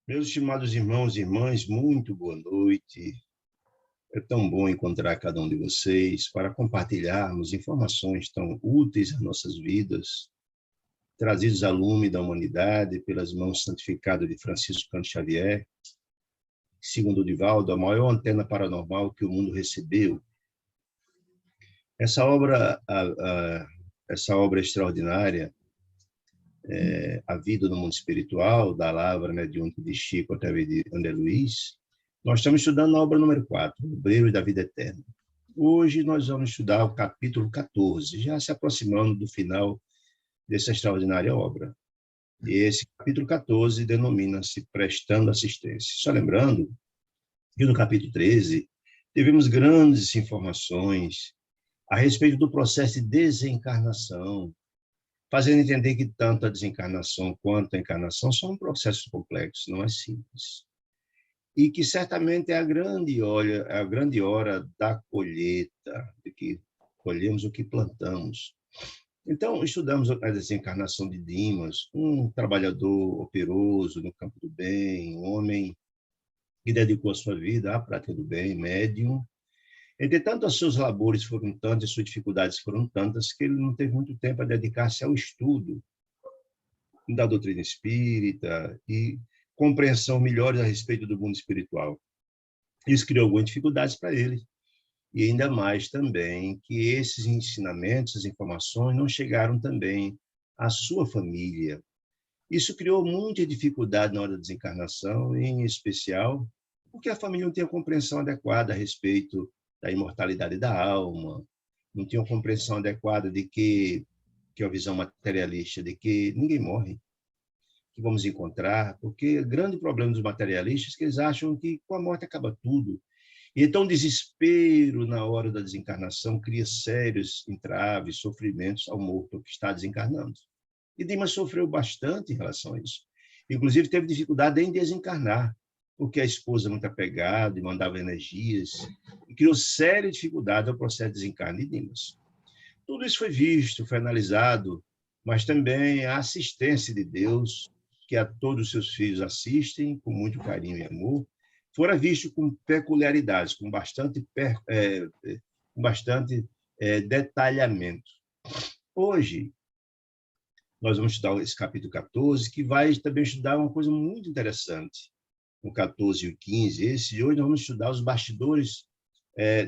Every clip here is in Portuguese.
Meus estimados irmãos e irmãs, muito boa noite. É tão bom encontrar cada um de vocês para compartilharmos informações tão úteis às nossas vidas, trazidos a lume da humanidade pelas mãos santificadas de Francisco Cândido Xavier, segundo o Divaldo, a maior antena paranormal que o mundo recebeu. Essa obra, essa obra extraordinária, A Vida no Mundo Espiritual, da Lavra Mediúnica de Chico através de André Luiz, nós estamos estudando a obra número 4, Obreiro da Vida Eterna. Hoje nós vamos estudar o capítulo 14, já se aproximando do final dessa extraordinária obra. E esse capítulo 14 denomina-se Prestando Assistência. Só lembrando que no capítulo 13 tivemos grandes informações a respeito do processo de desencarnação, fazendo entender que tanto a desencarnação quanto a encarnação são processos complexos, não é simples. E que certamente é a grande hora da colheita, de que colhemos o que plantamos. Então, estudamos a desencarnação de Dimas, um trabalhador operoso no campo do bem, um homem que dedicou a sua vida à prática do bem, médium. Entretanto, os seus labores foram tantos, as suas dificuldades foram tantas, que ele não teve muito tempo a dedicar-se ao estudo da doutrina espírita e compreensão melhor a respeito do mundo espiritual. Isso criou algumas dificuldades para ele. E ainda mais também que esses ensinamentos, essas informações não chegaram também à sua família. Isso criou muita dificuldade na hora da desencarnação, em especial porque a família não tinha compreensão adequada a respeito da imortalidade da alma, não tinha uma compreensão adequada de que é a visão materialista, de que ninguém morre, que vamos encontrar, porque o grande problema dos materialistas é que eles acham que com a morte acaba tudo. E então o desespero na hora da desencarnação cria sérios entraves, sofrimentos ao morto que está desencarnando. E Dimas sofreu bastante em relação a isso. Inclusive teve dificuldade em desencarnar, porque a esposa muito apegada e mandava energias, e criou séria dificuldade ao processo de desencarne de Dimas. Tudo isso foi visto, foi analisado, mas também a assistência de Deus, que a todos os seus filhos assistem com muito carinho e amor, fora visto com peculiaridades, com bastante detalhamento. Hoje, nós vamos estudar esse capítulo 14, que vai também estudar uma coisa muito interessante. O 14 e o 15, hoje nós vamos estudar os bastidores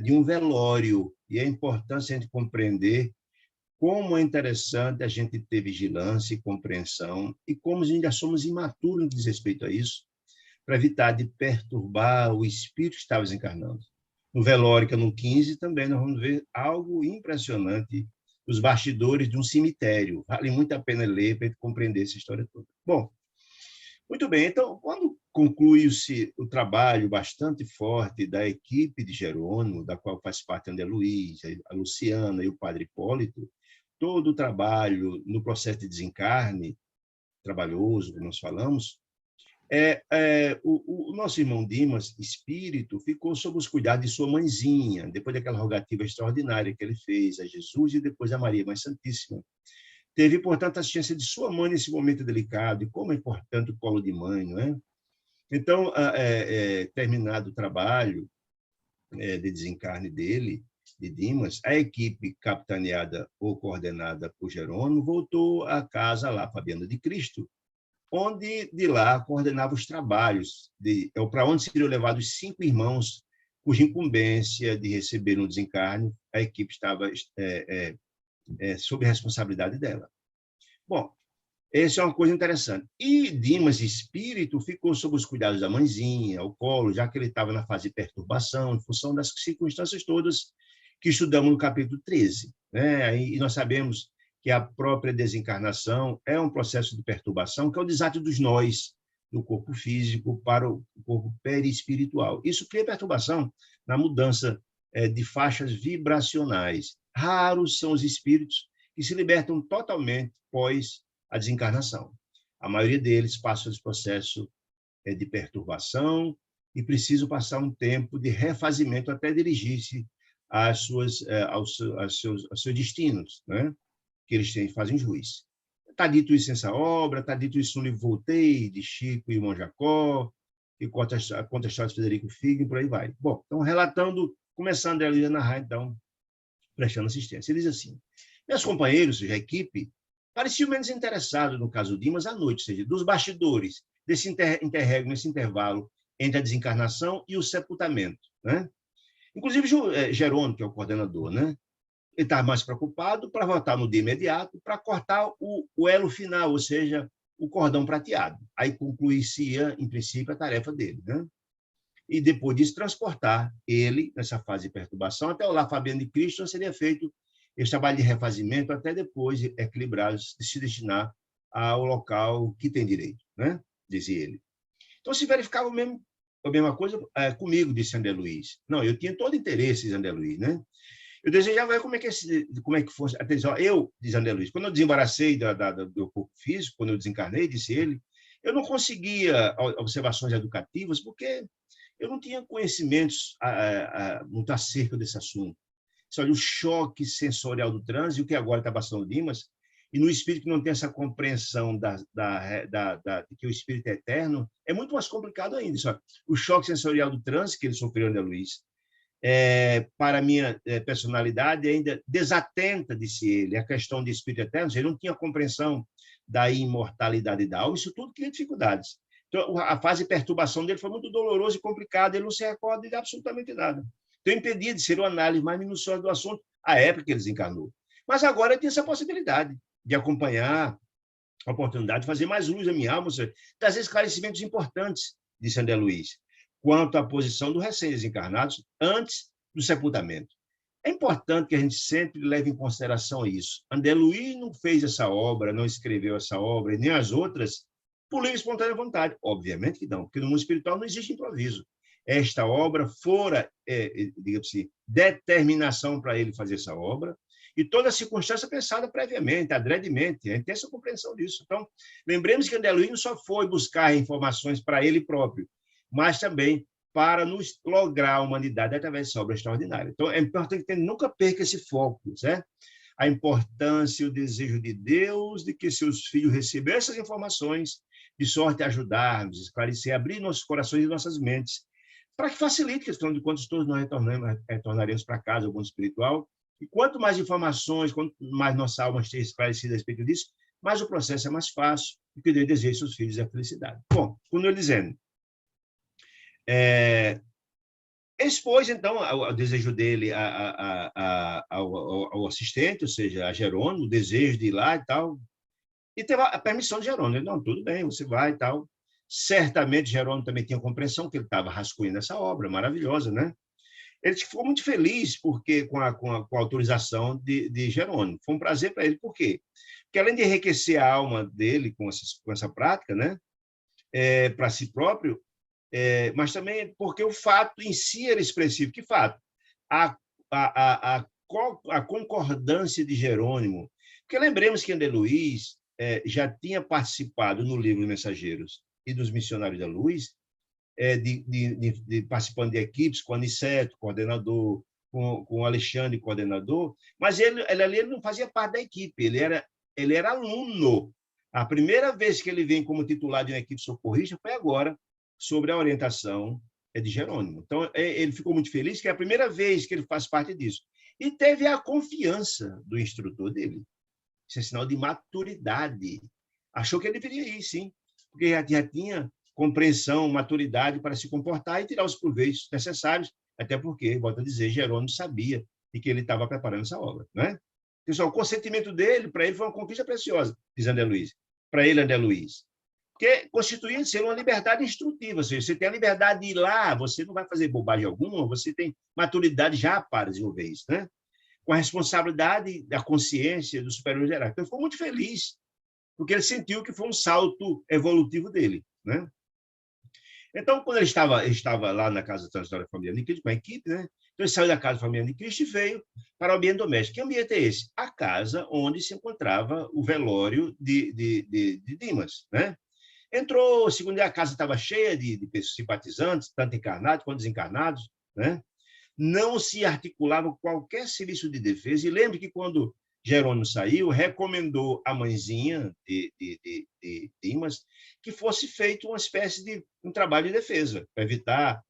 de um velório, e é importante a gente compreender como é interessante a gente ter vigilância e compreensão, e como ainda somos imaturos no que diz respeito a isso, para evitar de perturbar o espírito que estava desencarnando. No velório, que é no 15, também nós vamos ver algo impressionante, os bastidores de um cemitério. Vale muito a pena ler para compreender essa história toda. Bom, muito bem, então, quando concluiu-se o trabalho bastante forte da equipe de Jerônimo, da qual faz parte André Luiz, a Luciana e o padre Hipólito, todo o trabalho no processo de desencarne, trabalhoso, como nós falamos, o nosso irmão Dimas, espírito, ficou sob os cuidados de sua mãezinha, depois daquela rogativa extraordinária que ele fez a Jesus e depois a Maria Mãe Santíssima. Teve, portanto, a assistência de sua mãe nesse momento delicado, e como é importante o colo de mãe, não é? Então, terminado o trabalho de desencarne dele, de Dimas, a equipe capitaneada ou coordenada por Jerônimo voltou à casa lá, Fabiana de Cristo, onde de lá coordenava os trabalhos, para onde seriam levados 5 irmãos, cuja incumbência de receber um desencarne, a equipe estava sob a responsabilidade dela. Bom, essa é uma coisa interessante. E Dimas, espírito, ficou sob os cuidados da mãezinha, ao colo, já que ele estava na fase de perturbação, em função das circunstâncias todas que estudamos no capítulo 13. Né? E nós sabemos que a própria desencarnação é um processo de perturbação, que é o desate dos nós do corpo físico para o corpo perispiritual. Isso cria perturbação na mudança de faixas vibracionais. Raros são os espíritos que se libertam totalmente pós a desencarnação. A maioria deles passa esse processo de perturbação e precisam passar um tempo de refazimento até dirigir-se aos seus destinos, né? Que eles fazem juiz. Está dito isso nessa obra, está dito isso no livro Voltei, de Chico e Irmão Jacó, que conta a história de Frederico Figueiredo, e por aí vai. Bom, então, relatando, começando a narrar, então, prestando assistência. Ele diz assim: meus companheiros, a equipe, pareciam menos interessados no caso Dimas à noite, ou seja, dos bastidores, desse interregno, nesse intervalo entre a desencarnação e o sepultamento, né? Inclusive, Jerônimo, que é o coordenador, né? Ele estava mais preocupado para voltar no dia imediato, para cortar o elo final, ou seja, o cordão prateado. Aí concluir-se-ia, em princípio, a tarefa dele, né? E depois disso, transportar ele, nessa fase de perturbação, até o Lar Fabiano de Cristo, onde seria feito esse trabalho de refazimento, até depois equilibrar, se destinar ao local que tem direito, né? Dizia ele. Então, se verificava a mesma coisa comigo, disse André Luiz. Não, eu tinha todo interesse, André Luiz, né? Eu desejava ver como é que fosse. Atenção, diz André Luiz, quando eu desembaracei do corpo físico, quando eu desencarnei, disse ele, eu não conseguia observações educativas, porque eu não tinha conhecimentos muito acerca desse assunto. Olha, o choque sensorial do trânsito, o que agora está passando o Dimas, e no espírito que não tem essa compreensão de que o espírito é eterno, é muito mais complicado ainda. Só. O choque sensorial do trânsito que ele sofreu, André Luiz, para a minha personalidade, ainda desatenta, disse ele, a questão de espírito eterno, ele não tinha compreensão da imortalidade da alma, isso tudo cria dificuldades. Então, a fase de perturbação dele foi muito dolorosa e complicada, ele não se recorda de absolutamente nada. Então, impedia de ser uma análise mais minuciosa do assunto à época que ele desencarnou. Mas agora eu tinha essa possibilidade de acompanhar, a oportunidade de fazer mais luz à minha alma, trazer esclarecimentos importantes, disse André Luiz, quanto à posição dos recém-desencarnados antes do sepultamento. É importante que a gente sempre leve em consideração isso. André Luiz não fez essa obra, não escreveu essa obra, e nem as outras, por livre e espontânea vontade. Obviamente que não, porque no mundo espiritual não existe improviso. Esta obra fora, digamos assim, determinação para ele fazer essa obra, e toda a circunstância pensada previamente, adredemente. A gente tem essa compreensão disso. Então, lembremos que André Luiz não só foi buscar informações para ele próprio, mas também para nos lograr a humanidade através dessa obra extraordinária. Então, é importante que a gente nunca perca esse foco, certo? A importância e o desejo de Deus de que seus filhos recebam essas informações, de sorte a ajudar-nos, esclarecer, abrir nossos corações e nossas mentes, para que facilite a questão de quantos todos nós retornaremos para casa, o mundo espiritual. E quanto mais informações, quanto mais nossa alma esteja esclarecida a respeito disso, mais o processo é mais fácil e que Deus deseja seus filhos a felicidade. Bom, como eu dizendo, expôs, então, o desejo dele ao assistente, ou seja, a Jerônimo, o desejo de ir lá e tal, e teve a permissão de Jerônimo. Ele, não, tudo bem, você vai e tal. Certamente, Jerônimo também tinha compreensão que ele estava rascunhando essa obra maravilhosa, né? Ele ficou muito feliz porque com a autorização de Jerônimo. Foi um prazer para ele. Por quê? Porque, além de enriquecer a alma dele com essa prática, né, para si próprio, mas também porque o fato em si era expressivo. Que fato? A concordância de Jerônimo. Porque lembremos que André Luiz já tinha participado no livro Mensageiros e dos Missionários da Luz, participando de equipes com Aniceto, coordenador, com o Alexandre, coordenador, mas ele não fazia parte da equipe, ele era aluno. A primeira vez que ele vem como titular de uma equipe socorrista foi agora, sobre a orientação de Jerônimo. Então, ele ficou muito feliz que é a primeira vez que ele faz parte disso. E teve a confiança do instrutor dele. Isso é sinal de maturidade. Achou que ele deveria ir, sim, porque já tinha compreensão, maturidade para se comportar e tirar os proveitos necessários, até porque, volto a dizer, Jerônimo sabia de que ele estava preparando essa obra, né? Pessoal, o consentimento dele, para ele, foi uma conquista preciosa, diz André Luiz. Para ele, André Luiz. Porque constituía ser uma liberdade instrutiva, ou seja, você tem a liberdade de ir lá, você não vai fazer bobagem alguma, você tem maturidade já para desenvolver isso, né? Com a responsabilidade da consciência do superior geral. Então, ele ficou muito feliz, porque ele sentiu que foi um salto evolutivo dele, né? Então, quando ele estava lá na Casa Transitória Familiar de Cristo, com a equipe, né? Então, ele saiu da Casa Familiar de Cristo e veio para o ambiente doméstico. Que ambiente é esse? A casa onde se encontrava o velório de Dimas, né? Entrou, segundo a casa estava cheia de simpatizantes, tanto encarnados quanto desencarnados, né? Não se articulava qualquer serviço de defesa. E lembre que quando Jerônimo saiu, recomendou à mãezinha de Dimas que fosse feito uma espécie de um trabalho de defesa, para evitar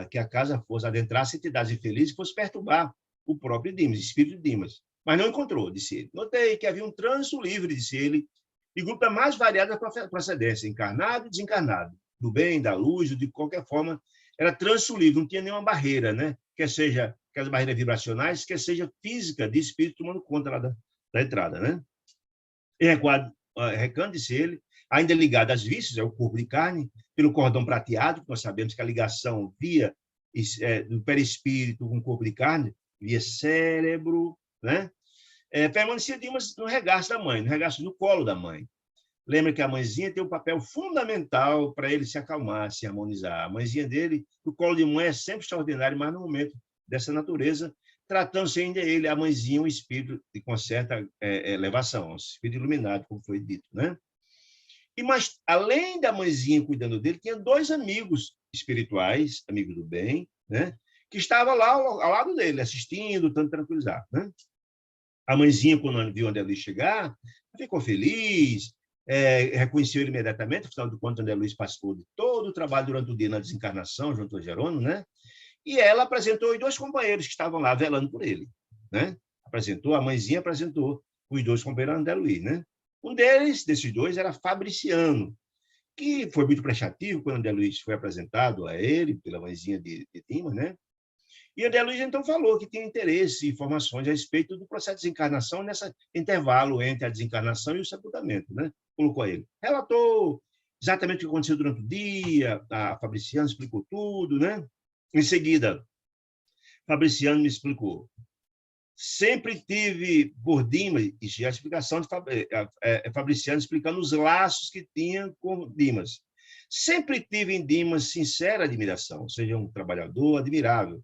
que a casa fosse adentrasse entidades infelizes e fosse perturbar o próprio Dimas, o espírito de Dimas. Mas não encontrou, disse ele. Notei que havia um trânsito livre, disse ele, de grupos mais variados da procedência, encarnado e desencarnado, do bem, da luz, de qualquer forma, era trânsito livre, não tinha nenhuma barreira, né? Quer seja aquelas barreiras vibracionais, quer seja física, de espírito tomando conta lá da entrada, né? E recanto, disse ele, ainda ligado às vísceras, é o corpo de carne, pelo cordão prateado, que nós sabemos que a ligação via do perispírito com o corpo de carne, via cérebro, né? Permanecia Dimas no regaço da mãe, no colo da mãe. Lembra que a mãezinha tem um papel fundamental para ele se acalmar, se harmonizar. A mãezinha dele, o colo de mãe é sempre extraordinário, mas no momento dessa natureza, tratando-se ainda ele, a mãezinha, um espírito com certa elevação, um espírito iluminado, como foi dito, né? Mas, além da mãezinha cuidando dele, tinha 2 amigos espirituais, amigos do bem, né? Que estavam lá ao lado dele, assistindo, tentando tranquilizar, né? A mãezinha, quando viu André Luiz chegar, ficou feliz, reconheceu ele imediatamente, afinal de contas, André Luiz participou de todo o trabalho durante o dia na desencarnação, junto ao Jerônimo, né? E ela apresentou os 2 companheiros que estavam lá velando por ele, né? A mãezinha apresentou os 2 companheiros André Luiz, né? Um desses 2, era Fabriciano, que foi muito prestativo quando André Luiz foi apresentado a ele, pela mãezinha de Dimas, né? E André Luiz, então, falou que tinha interesse e informações a respeito do processo de desencarnação nesse intervalo entre a desencarnação e o sepultamento, né? Colocou a ele. Relatou exatamente o que aconteceu durante o dia, a Fabriciano explicou tudo, né? Em seguida, Fabriciano me explicou. Sempre tive por Dimas, e a explicação de Fabriciano explicando os laços que tinha com Dimas. Sempre tive em Dimas sincera admiração, ou seja, um trabalhador admirável,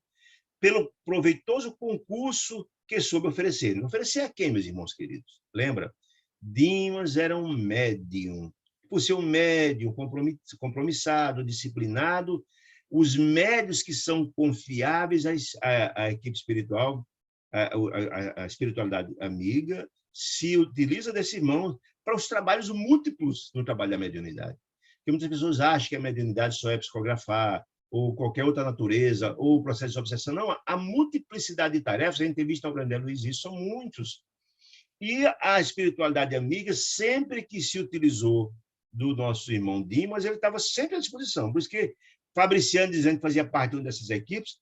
pelo proveitoso concurso que soube oferecer. Oferecer a quem, meus irmãos queridos? Lembra? Dimas era um médium. Por ser um médium compromissado, disciplinado, os médios que são confiáveis à equipe espiritual, a espiritualidade amiga, se utiliza desse irmão para os trabalhos múltiplos no trabalho da mediunidade. Porque muitas pessoas acham que a mediunidade só é psicografar, ou qualquer outra natureza, ou o processo de obsessão. Não, a multiplicidade de tarefas, a gente tem visto na Grande Luiz, isso são muitos. E a espiritualidade amiga, sempre que se utilizou do nosso irmão Dimas, ele estava sempre à disposição. Por isso que Fabriciano, dizendo que fazia parte de uma dessas equipes,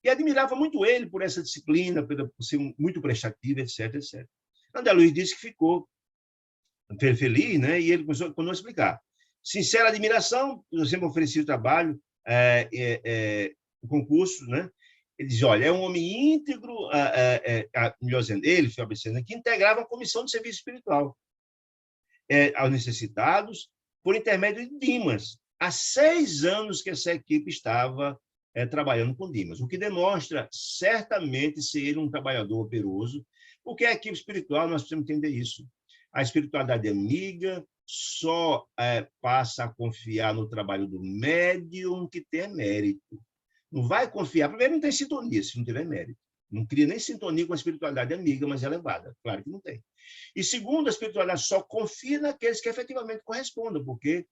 e admirava muito ele por essa disciplina, por ser muito prestativo, etc, etc. André Luiz disse que ficou feliz, né? E ele começou a explicar. Sincera admiração, eu sempre ofereci o trabalho, o concurso, né? Ele diz, olha, é um homem íntegro, melhor dizendo, ele, Fabriciano, que integrava a comissão de serviço espiritual aos necessitados, por intermédio de Dimas. Há 6 anos que essa equipe estava trabalhando com Dimas, o que demonstra certamente ser ele um trabalhador operoso, porque a equipe espiritual, nós precisamos entender isso. A espiritualidade amiga só passa a confiar no trabalho do médium que tem mérito. Não vai confiar, primeiro não tem sintonia, se não tiver mérito. Não cria nem sintonia com a espiritualidade amiga, mas elevada. Claro que não tem. E segundo, a espiritualidade só confia naqueles que efetivamente correspondam, porque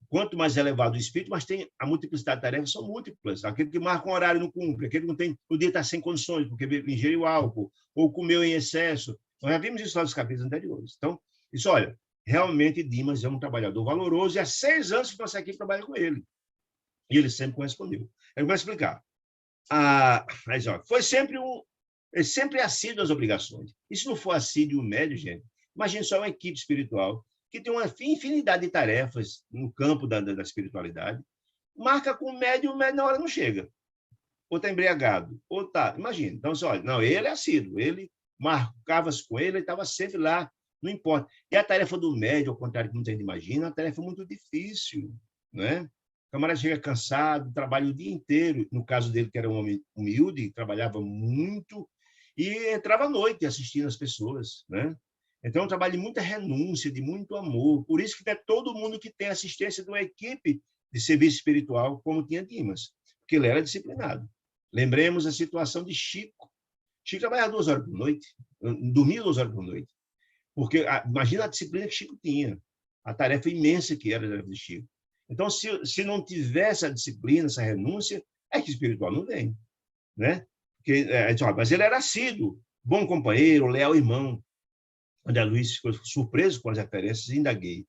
quanto mais elevado o espírito, mais tem a multiplicidade de tarefas, são múltiplas. Aquele que marca um horário não cumpre, aquele que não tem, o dia está sem condições, porque ingeriu álcool, ou comeu em excesso. Nós já vimos isso lá nos capítulos anteriores. Então, isso, olha, realmente Dimas é um trabalhador valoroso, e há 6 anos que nossa equipe trabalha com ele. E ele sempre correspondeu. Eu vou explicar. Mas, ó, ele sempre é assíduo às obrigações. E se não for assíduo o médio, gente, imagine só uma equipe espiritual que tem uma infinidade de tarefas no campo da espiritualidade, marca com o médio na hora não chega. Ou está embriagado, ou está... Imagina. Então, olha, não, ele é assíduo, ele marcava-se com ele estava sempre lá, não importa. E a tarefa do médio, ao contrário do que muita gente imagina, é uma tarefa muito difícil, né? O camarada chega cansado, trabalha o dia inteiro. No caso dele, que era um homem humilde, trabalhava muito e entrava à noite assistindo as pessoas, né? Então, é um trabalho de muita renúncia, de muito amor. Por isso que não é todo mundo que tem assistência de uma equipe de serviço espiritual, como tinha Dimas, porque ele era disciplinado. Lembremos a situação de Chico. Chico trabalhava 2 horas por noite, dormia 2 horas por noite. Porque imagina a disciplina que Chico tinha, a tarefa imensa que era de Chico. Então, se não tivesse a disciplina, essa renúncia, é que o espiritual não vem, né? Porque, mas ele era assíduo, bom companheiro, leal irmão. André Luiz ficou surpreso com as referências e indaguei.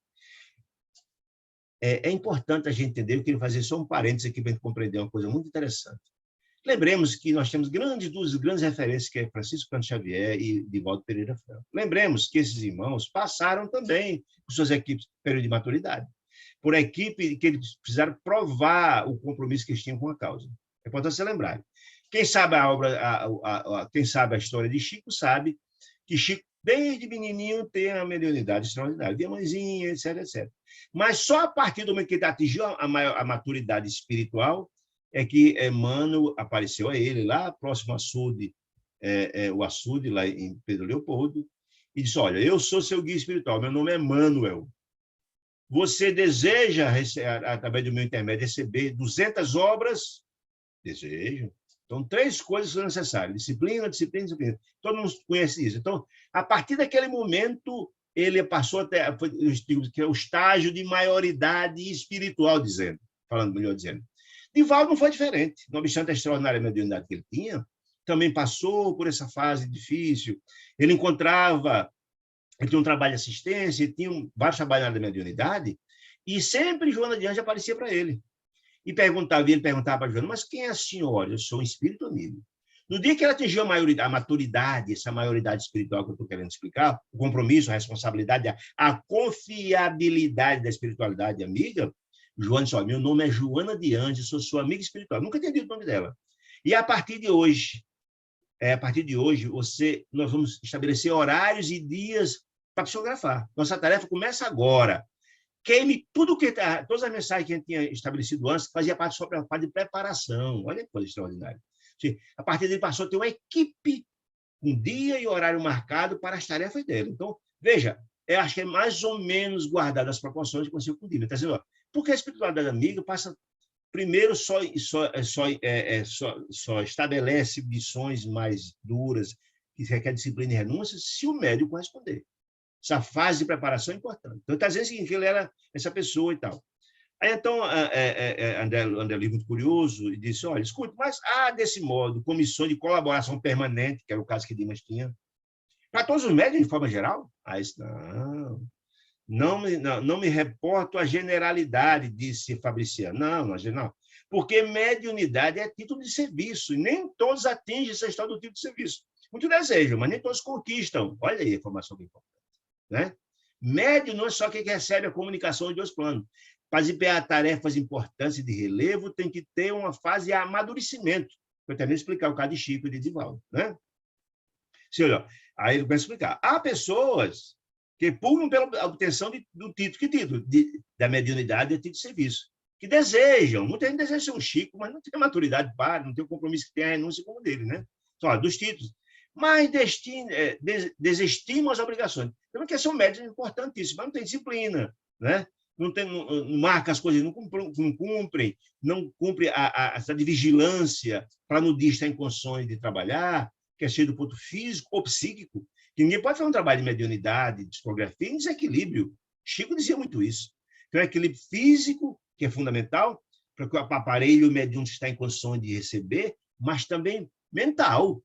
É importante a gente entender, eu queria fazer só um parênteses aqui para a gente compreender uma coisa muito interessante. Lembremos que nós temos duas grandes referências, que é Francisco Cândido Xavier e Divaldo Pereira Franco. Lembremos que esses irmãos passaram também por suas equipes período de maturidade, por equipe que eles precisaram provar o compromisso que eles tinham com a causa. É importante você lembrar. Quem sabe a obra, quem sabe a história de Chico, sabe que Chico, desde menininho, tem a mediunidade extraordinária, de mãezinha, etc, etc. Mas só a partir do momento que ele atingiu a maturidade espiritual é que Emmanuel apareceu a ele lá, próximo ao açude, o açude, lá em Pedro Leopoldo, e disse, olha, eu sou seu guia espiritual, meu nome é Emmanuel. Você deseja, através do meu intermédio, receber 200 obras? Desejo. Então, 3 coisas são necessárias: disciplina, disciplina, disciplina. Todo mundo conhece isso. Então, a partir daquele momento, ele passou até que é o estágio de maioridade espiritual, falando melhor dizendo. Divaldo não foi diferente. Não obstante a extraordinária mediunidade que ele tinha, também passou por essa fase difícil. Ele tinha um trabalho de assistência, tinha vários trabalhos na mediunidade, e sempre Joana de Anjos aparecia para ele. E ele perguntava para Joana, mas quem é a senhora? Eu sou um espírito amigo. No dia que ela atingiu a maturidade, essa maioridade espiritual que eu estou querendo explicar, o compromisso, a responsabilidade, a confiabilidade da espiritualidade amiga, Joana disse, meu nome é Joana de Anjos, sou sua amiga espiritual. Nunca tinha dito o nome dela. E a partir de hoje, nós vamos estabelecer horários e dias para psicografar. Nossa tarefa começa agora. Queime todas as mensagens que a gente tinha estabelecido antes, fazia parte só de preparação. Olha que coisa extraordinária. A partir dele passou a ter uma equipe, um dia e horário marcado para as tarefas dele. Então, veja, eu acho que é mais ou menos guardado as proporções que consigo com o Dima. Está dizendo, porque a espiritualidade amiga passa, primeiro, só estabelece missões mais duras, que requer disciplina e renúncia, se o médium corresponder. Essa fase de preparação é importante. Então, está dizendo que ele era essa pessoa e tal. Aí, então, André Luiz, muito curioso, e disse, olha, escute, mas há, desse modo, comissões de colaboração permanente, que era o caso que Dimas tinha, para todos os médios, de forma geral? Aí, não me reporto à generalidade, disse Fabriciano. Não, porque mediunidade é título de serviço, e nem todos atingem essa história do título de serviço. Muitos desejam, mas nem todos conquistam. Olha aí a informação bem importante. Né? Médio não é só quem recebe a comunicação de 2 planos. Para desempenhar tarefas importantes e de relevo, tem que ter uma fase de amadurecimento. Eu também explicar o caso de Chico e de Divaldo. Né? Aí ele vai explicar. Há pessoas que pugnam pela obtenção do título. Que título? Da mediunidade e título de serviço. Que desejam. Muita gente deseja ser um Chico, mas não tem a maturidade para, não tem o compromisso que tem a renúncia como dele. Né? Então, dos títulos. Mas desestimam as obrigações. Então, a questão médica é importantíssima, mas não tem disciplina, né? Não marca as coisas, não cumpre essa de vigilância para no dia estar em condições de trabalhar, que é cheio do ponto físico ou psíquico, que ninguém pode fazer um trabalho de mediunidade, de psicografia, em desequilíbrio. Chico dizia muito isso. Então, é equilíbrio físico, que é fundamental, para que o aparelho mediúnico está em condições de receber, mas também mental.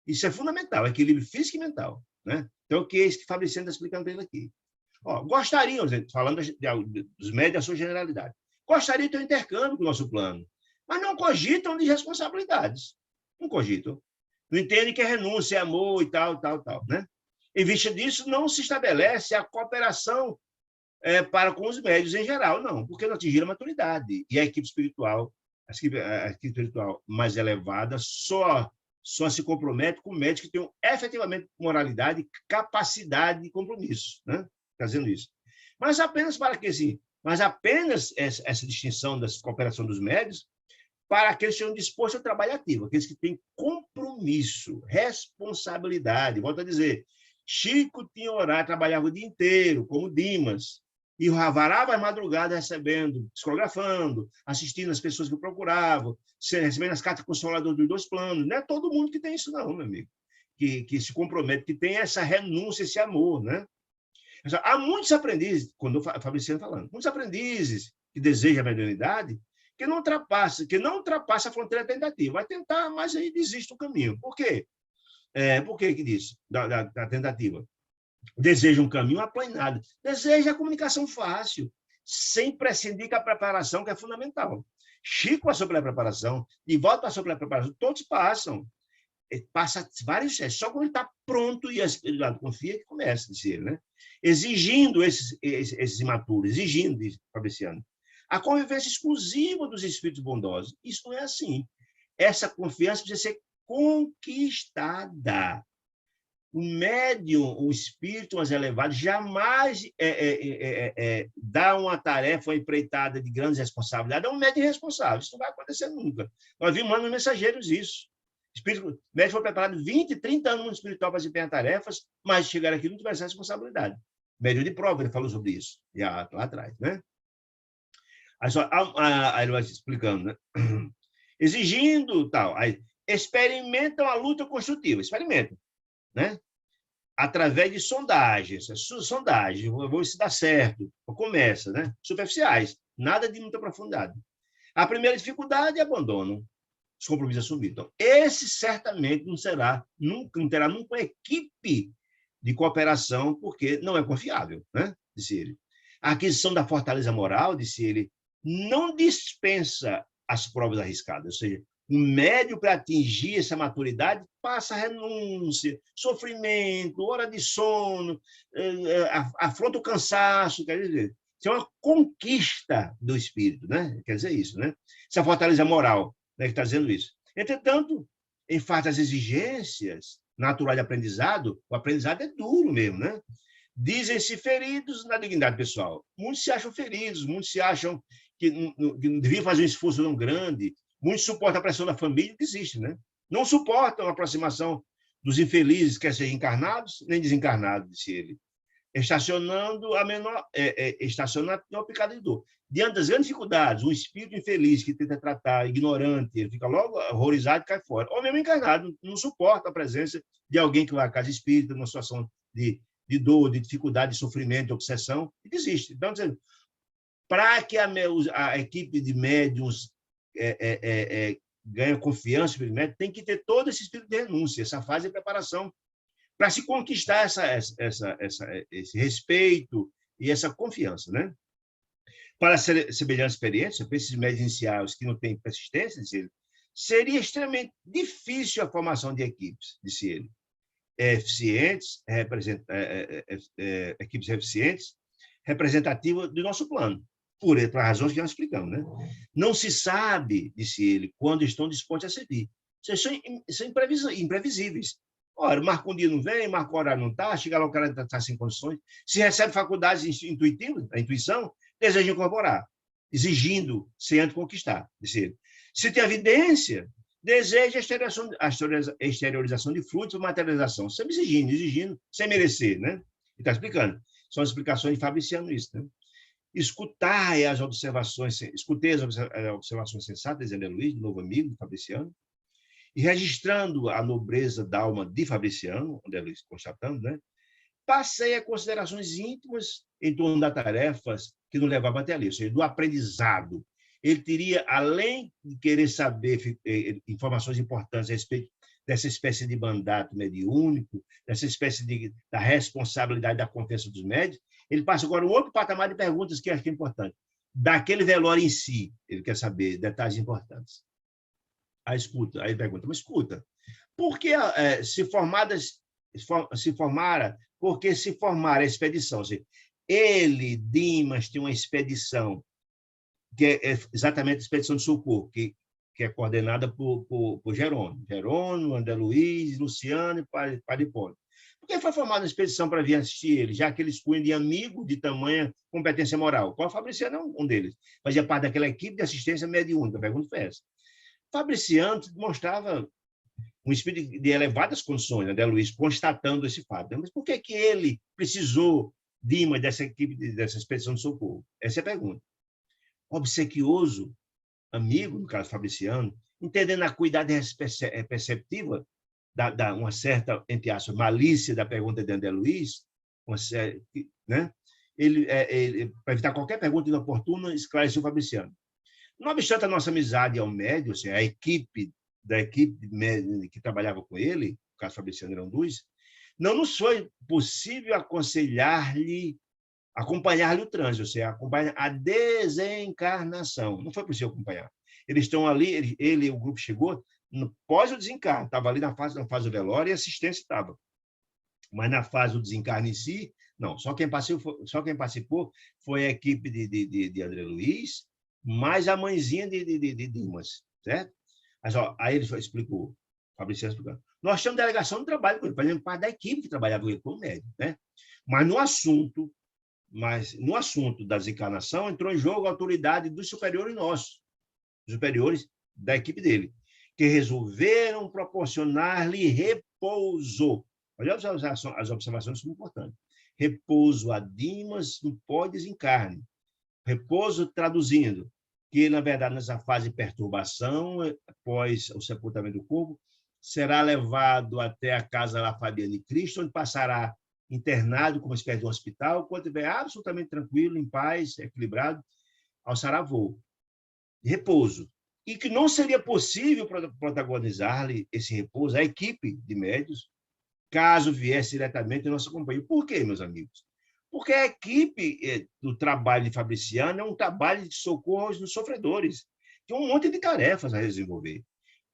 Isso é fundamental, equilíbrio físico e mental. Né? Então, o que é isso que Fabriciano está explicando para ele aqui? Gostariam, falando dos médios da sua generalidade, gostariam de ter um intercâmbio com o nosso plano, mas não cogitam de responsabilidades. Não cogitam. Não entendem que é renúncia, é amor e tal. Né? Em vista disso, não se estabelece a cooperação para com os médios em geral, não, porque não atingiram a maturidade. E a equipe espiritual, mais elevada só se compromete com médicos que tenham efetivamente moralidade, capacidade e compromisso, né? Fazendo isso. Mas apenas para que assim, essa distinção da cooperação dos médios para aqueles que estão dispostos ao trabalho ativo, aqueles que têm compromisso, responsabilidade. Volto a dizer, Chico tinha horário, trabalhava o dia inteiro, como Dimas, e varava as madrugadas recebendo, psicografando, assistindo as pessoas que procuravam, recebendo as cartas consoladoras dos 2 planos. Não é todo mundo que tem isso, não, meu amigo. que se compromete, que tem essa renúncia, esse amor, né? Há muitos aprendizes, quando o Fabriciano falando, muitos aprendizes que desejam a mediunidade, que não ultrapassa a fronteira tentativa. Vai tentar, mas aí desiste do caminho. Por quê? Por que diz da tentativa? Deseja um caminho aplanado. Deseja a comunicação fácil, sem prescindir com a preparação, que é fundamental. Chico passou pela preparação, Divaldo passou pela preparação, todos passam. Passa vários testes, só quando ele está pronto e a espiritualidade confia que começa, disse ele, né? Exigindo esses imaturos, exigindo, diz Fabriciano, a convivência exclusiva dos espíritos bondosos. Isso não é assim. Essa confiança precisa ser conquistada. O médium, o espírito mais elevado, jamais dá uma tarefa, uma empreitada de grandes responsabilidades. É um médium irresponsável. Isso não vai acontecer nunca. Nós vimos lá nos Mensageiros isso. O médium foi preparado 20, 30 anos no mundo espiritual para desempenhar tarefas, mas chegar aqui não tivesse responsabilidade. Médium de prova, ele falou sobre isso, lá atrás, né? Aí ele vai explicando, né? Exigindo tal. Aí, experimentam a luta construtiva, experimentam, né? Através de sondagens, vou ver se dá certo, começa, né? Superficiais, nada de muita profundidade. A primeira dificuldade é abandono, os compromissos assumidos. Então, esse certamente não terá nunca uma equipe de cooperação, porque não é confiável, né? Disse ele. A aquisição da fortaleza moral, disse ele, não dispensa as provas arriscadas, ou seja, um médio para atingir essa maturidade passa renúncia, sofrimento, hora de sono, afronta o cansaço, quer dizer, isso é uma conquista do espírito, né? Quer dizer isso, né? Essa fortaleza moral, né, que está dizendo isso. Entretanto, em face das exigências naturais de aprendizado, o aprendizado é duro mesmo, né? Dizem-se feridos na dignidade pessoal. Muitos se acham feridos, muitos se acham que não deviam fazer um esforço tão grande, muitos suportam a pressão da família e desistem, né? Não suportam a aproximação dos infelizes, quer sejam encarnados nem desencarnados, disse ele. Estacionando a menor picada de dor. Diante das grandes dificuldades, um espírito infeliz que tenta tratar, ignorante, ele fica logo horrorizado e cai fora. Ou mesmo encarnado, não suporta a presença de alguém que vai à casa espírita, numa situação de dor, de dificuldade, de sofrimento, de obsessão, e desiste. Então, para que a equipe de médiuns ganhe confiança, tem que ter todo esse espírito de renúncia, essa fase de preparação, para se conquistar esse respeito e essa confiança, né? Para semelhante experiência, para esses médios iniciais que não têm persistência, disse ele, seria extremamente difícil a formação de equipes, disse ele, equipes eficientes, representativas do nosso plano, por razões que nós explicamos, né? Não se sabe, disse ele, quando estão dispostos a servir. São imprevisíveis. Ora, marca um dia não vem, marca o horário não está, chega lá o cara está sem condições. Se recebe faculdades intuitivas, a intuição, deseja incorporar, exigindo, sem antes conquistar, disse ele. Se tem evidência, deseja a exteriorização de frutos ou materialização, sempre exigindo, sem merecer, né? Ele está explicando. São as explicações de Fabriciano isso, né? Escutei as observações sensatas de André Luiz, novo amigo de Fabriciano, e registrando a nobreza da alma de Fabriciano, André Luiz constatando, né? Passei a considerações íntimas em torno das tarefas que nos levavam até ali, ou seja, do aprendizado. Ele teria, além de querer saber informações importantes a respeito dessa espécie de mandato mediúnico, dessa espécie da responsabilidade da confiança dos médios, ele passa agora um outro patamar de perguntas que eu acho que é importante. Daquele velório em si, ele quer saber detalhes importantes. Aí pergunta, mas escuta, por que se formara a expedição? Ou seja, ele, Dimas, tem uma expedição que é exatamente a expedição de socorro, que é coordenada por Jerônimo, André Luiz, Luciano e Padre Hipólito. Por que foi formada uma expedição para vir assistir ele, já que eles punham de amigo de tamanha competência moral? Qual Fabriciano é um deles? Fazia parte daquela equipe de assistência mediúnica, a pergunta foi essa. Fabriciano demonstrava um espírito de elevadas condições, André Luiz, constatando esse fato. Mas por que ele precisou, Dimas, dessa equipe, dessa expedição de socorro? Essa é a pergunta. Obsequioso, amigo, no caso Fabriciano, entendendo a acuidade perceptiva uma certa, entre aspas, malícia da pergunta de André Luiz, né? Para evitar qualquer pergunta inoportuna, esclareceu o Fabriciano. Não obstante a nossa amizade ao médio, assim, a equipe que trabalhava com ele, o caso Fabriciano eram dois, não nos foi possível acompanhar-lhe o trânsito, ou seja, acompanhar a desencarnação. Não foi possível acompanhar. Eles estão ali, ele e o grupo chegou pós o desencarne, estava ali na fase do velório e a assistência estava. Mas na fase do desencarne em si, não. Só quem participou foi a equipe de André Luiz, mais a mãezinha de Dimas, certo? Mas, aí ele explicou, o Fabriciano explicando. Nós temos delegação de trabalho com ele, fazendo parte da equipe que trabalhava com ele como médico, né? Mas no assunto da desencarnação entrou em jogo a autoridade dos superiores nossos, superiores da equipe dele, que resolveram proporcionar-lhe repouso. Olha, as observações são importantes. Repouso a Dimas no pós-desencarne. Repouso, traduzindo, que, na verdade, nessa fase de perturbação, após o sepultamento do corpo, será levado até a casa La Fabiana de Cristo, onde passará internado como uma espécie de um hospital, quando estiver absolutamente tranquilo, em paz, equilibrado, alçará voo. Repouso. E que não seria possível protagonizar-lhe esse repouso, a equipe de médios, caso viesse diretamente em nossa companhia. Por quê, meus amigos? Porque a equipe do trabalho de Fabriciano é um trabalho de socorro aos sofredores. Tem um monte de tarefas a desenvolver.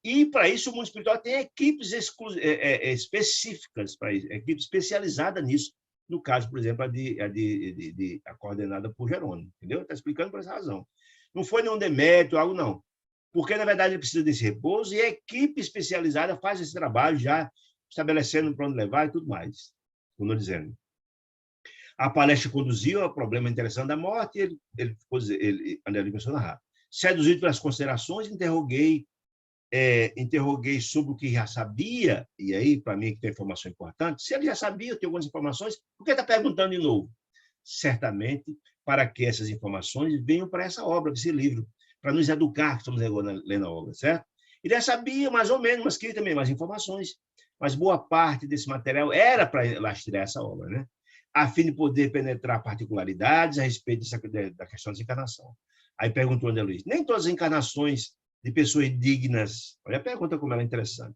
E, para isso, o mundo espiritual tem equipes específicas, para isso, equipe especializada nisso. No caso, por exemplo, a coordenada por Jerônimo. Entendeu? Está explicando por essa razão. Não foi nenhum demérito, algo não. Porque, na verdade, ele precisa desse repouso e a equipe especializada faz esse trabalho já estabelecendo para onde levar e tudo mais. Como eu dizendo. A palestra conduziu ao problema interessante da morte e André começou a narrar. Seduzido pelas considerações, interroguei sobre o que já sabia, e aí, para mim, que tem informação importante, se ele já sabia, eu tenho algumas informações, por que está perguntando de novo? Certamente, para que essas informações venham para essa obra, esse livro, para nos educar, que estamos lendo a obra, certo? Ele já sabia, mais ou menos, mas queria também mais informações, mas boa parte desse material era para lastrear essa obra, né? A fim de poder penetrar particularidades a respeito da questão da encarnação. Aí perguntou André Luiz, nem todas as encarnações de pessoas dignas, olha a pergunta como ela é interessante,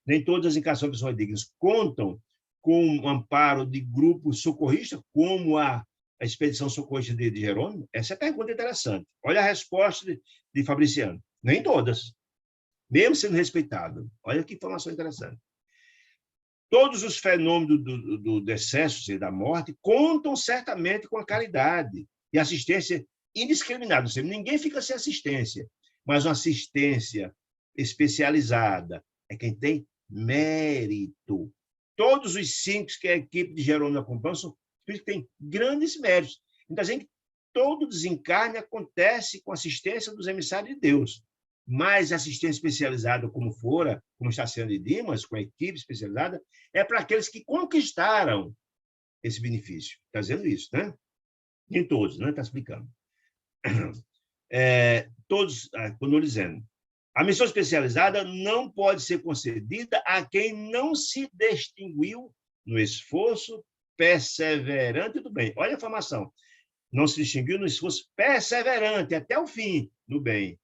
nem todas as encarnações de pessoas dignas contam com o amparo de grupos socorristas, como a expedição socorrista de Jerônimo? Essa é a pergunta interessante. Olha a resposta de Fabriciano. Nem todas, mesmo sendo respeitado. Olha que informação interessante. Todos os fenômenos do decesso e da morte contam certamente com a caridade e assistência indiscriminada. Ou seja, ninguém fica sem assistência, mas uma assistência especializada é quem tem mérito. Todos os 5 que a equipe de Jerônimo acompanha são espíritos que têm grandes méritos. Então, a gente, todo desencarne acontece com assistência dos emissários de Deus. Mas assistência especializada, como está sendo de Dimas, com a equipe especializada, é para aqueles que conquistaram esse benefício. Está dizendo isso, né? Nem todos, né? Está explicando. Todos, quando dizendo, a missão especializada não pode ser concedida a quem não se distinguiu no esforço perseverante do bem. Olha a informação. Não se distinguiu no esforço perseverante até o fim do bem.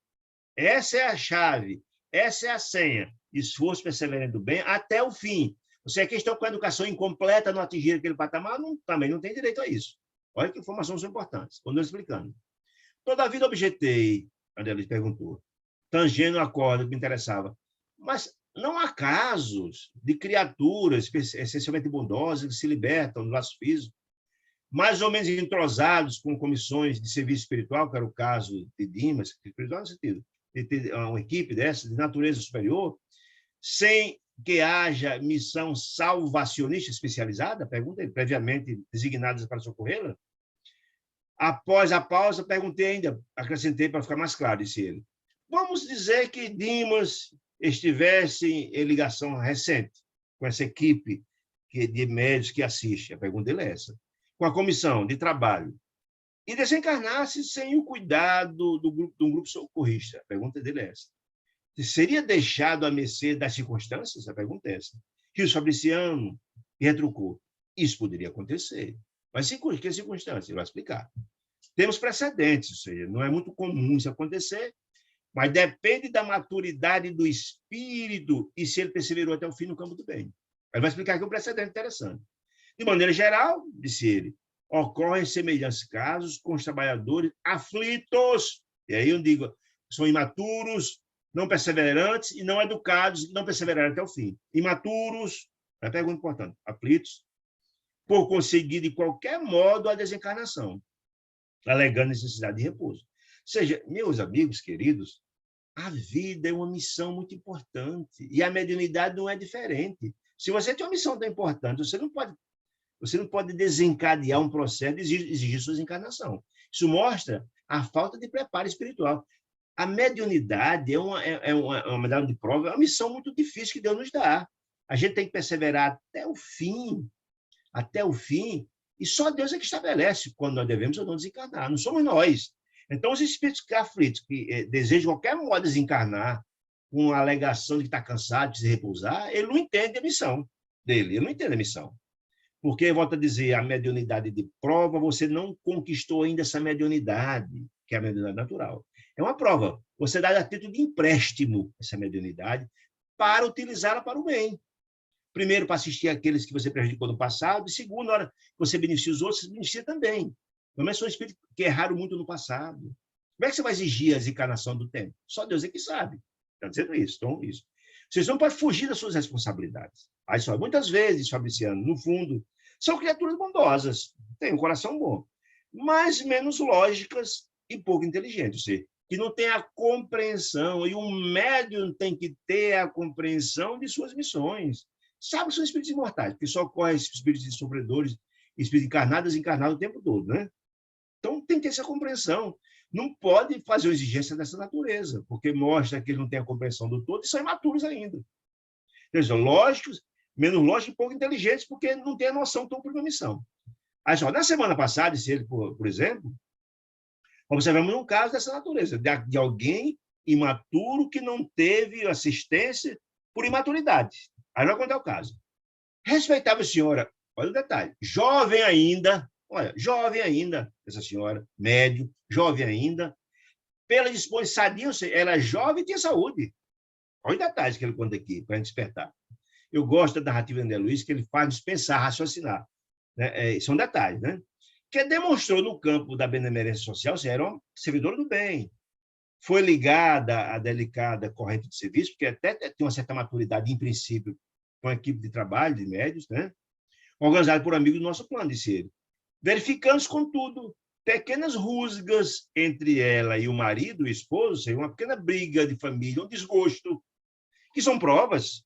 Essa é a chave, essa é a senha. Esforço perseverante do bem até o fim. Você que estão com a educação incompleta, não atingir aquele patamar, também não tem direito a isso. Olha que informações são importantes. Quando eu explicando. Toda a vida objetei, André Luiz perguntou, tangendo a corda que me interessava. Mas não há casos de criaturas essencialmente bondosas que se libertam do laço físico, mais ou menos entrosados com comissões de serviço espiritual, que era o caso de Dimas, espiritual no sentido de ter uma equipe dessa, de natureza superior, sem que haja missão salvacionista especializada, pergunta ele, previamente designadas para socorrê-la. Após a pausa, perguntei ainda, acrescentei para ficar mais claro, disse ele. Vamos dizer que Dimas estivesse em ligação recente com essa equipe de médicos que assiste. A pergunta dele é essa. Com a comissão de trabalho. E desencarnasse sem o cuidado de um grupo socorrista. A pergunta dele é essa. Seria deixado à mercê das circunstâncias? A pergunta é essa. Rios Fabriciano retrucou. Isso poderia acontecer. Mas em que circunstâncias? Ele vai explicar. Temos precedentes, ou seja, não é muito comum isso acontecer, mas depende da maturidade do espírito e se ele perseverou até o fim no campo do bem. Ele vai explicar aqui um precedente interessante. De maneira geral, disse ele, ocorrem semelhantes casos com os trabalhadores aflitos, e aí eu digo, são imaturos, não perseverantes e não educados, não perseveraram até o fim. Imaturos, é uma pergunta importante, aflitos, por conseguir de qualquer modo a desencarnação, alegando necessidade de repouso. Ou seja, meus amigos queridos, a vida é uma missão muito importante e a mediunidade não é diferente. Se você tem uma missão tão importante, você não pode desencadear um processo de exigir sua desencarnação. Isso mostra a falta de preparo espiritual. A mediunidade é uma medalha de prova, é uma missão muito difícil que Deus nos dá. A gente tem que perseverar até o fim, e só Deus é que estabelece quando nós devemos ou não desencarnar, não somos nós. Então, os espíritos aflitos que desejam de qualquer modo desencarnar, com a alegação de que está cansado, de se repousar, ele não entende a missão dele, ele não entende a missão. Porque, volto a dizer, a mediunidade de prova, você não conquistou ainda essa mediunidade, que é a mediunidade natural. É uma prova. Você dá a título de empréstimo essa mediunidade para utilizá-la para o bem. Primeiro, para assistir aqueles que você prejudicou no passado, e segundo, na hora que você beneficia os outros, você beneficia também. Não é só um espírito que erraram muito no passado. Como é que você vai exigir a desencarnação do tempo? Só Deus é que sabe. Está dizendo isso. Então, isso. Vocês não podem fugir das suas responsabilidades. Aí só, muitas vezes, Fabriciano, no fundo, são criaturas bondosas, têm um coração bom, mas menos lógicas e pouco inteligentes, ou seja, que não têm a compreensão, e um médium tem que ter a compreensão de suas missões. Sabe que são espíritos imortais, porque só ocorrem espíritos de sofredores, espíritos encarnados e desencarnados o tempo todo, né? Então, tem que ter essa compreensão. Não pode fazer uma exigência dessa natureza, porque mostra que eles não têm a compreensão do todo e são imaturos ainda. Eles são lógicos, menos lógicos e pouco inteligentes, porque não têm a noção que estão por uma missão. Aí, só, na semana passada, se ele, por exemplo, observamos um caso dessa natureza, de alguém imaturo que não teve assistência por imaturidade. Aí vai contar o caso. Respeitável senhora, olha o detalhe, jovem ainda, essa senhora, médio, jovem ainda, pela disposição sadia, ela é jovem e tinha saúde. Olha os detalhes que ele conta aqui, para a gente despertar. Eu gosto da narrativa de André Luiz, que ele faz pensar, raciocinar. Né? São detalhes, né? Que demonstrou no campo da benemerência social ser uma servidora do bem. Foi ligada à delicada corrente de serviço, porque até tem uma certa maturidade, em princípio, com a equipe de trabalho, de médios, né? Organizado por amigos do nosso plano, disse ele. Verificamos, contudo, pequenas rusgas entre ela e o marido, o esposo, uma pequena briga de família, um desgosto, que são provas.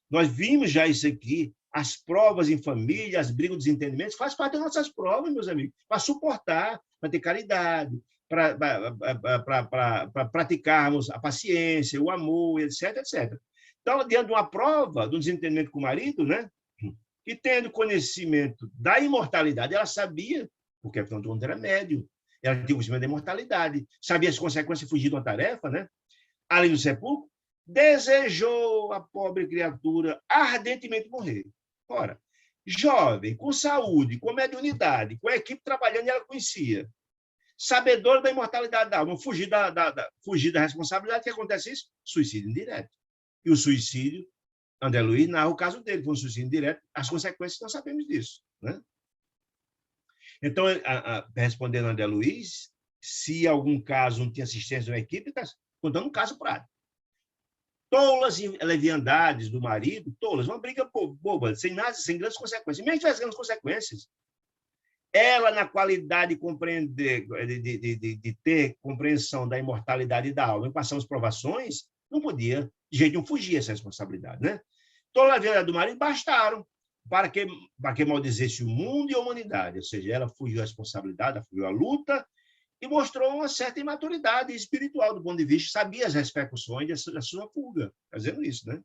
Nós vimos já isso aqui, as provas em família, as brigas, os desentendimentos, faz parte das nossas provas, meus amigos, para suportar, para ter caridade, para praticarmos a paciência, o amor, etc, etc. Então, diante de uma prova, de um desentendimento com o marido, né? E tendo conhecimento da imortalidade, ela sabia, porque afinal de contas era médium, ela tinha conhecimento da imortalidade, sabia as consequências de fugir de uma tarefa, né? Além do sepulcro, desejou a pobre criatura ardentemente morrer. Ora, jovem, com saúde, com mediunidade, com a equipe trabalhando, ela conhecia. Sabedora da imortalidade da alma, fugir da responsabilidade, o que acontece isso? Suicídio indireto. E o suicídio, André Luiz narra o caso dele, foi um suicídio indireto, as consequências nós sabemos disso. Né? Então, respondendo a André Luiz, se algum caso não tinha assistência de uma equipe, está contando um caso prático. Tolas e leviandades do marido, tolas, uma briga boba, sem nada, sem grandes consequências. Mesmo tivesse grandes consequências, ela, na qualidade de ter compreensão da imortalidade da alma, em passar as provações, não podia, de jeito nenhum, fugir essa responsabilidade. Né? Toda a leviandade do marido bastaram para que maldizesse o mundo e a humanidade. Ou seja, ela fugiu da responsabilidade, ela fugiu à luta, e mostrou uma certa imaturidade espiritual do ponto de vista, sabia as repercussões da sua fuga, fazendo isso, né?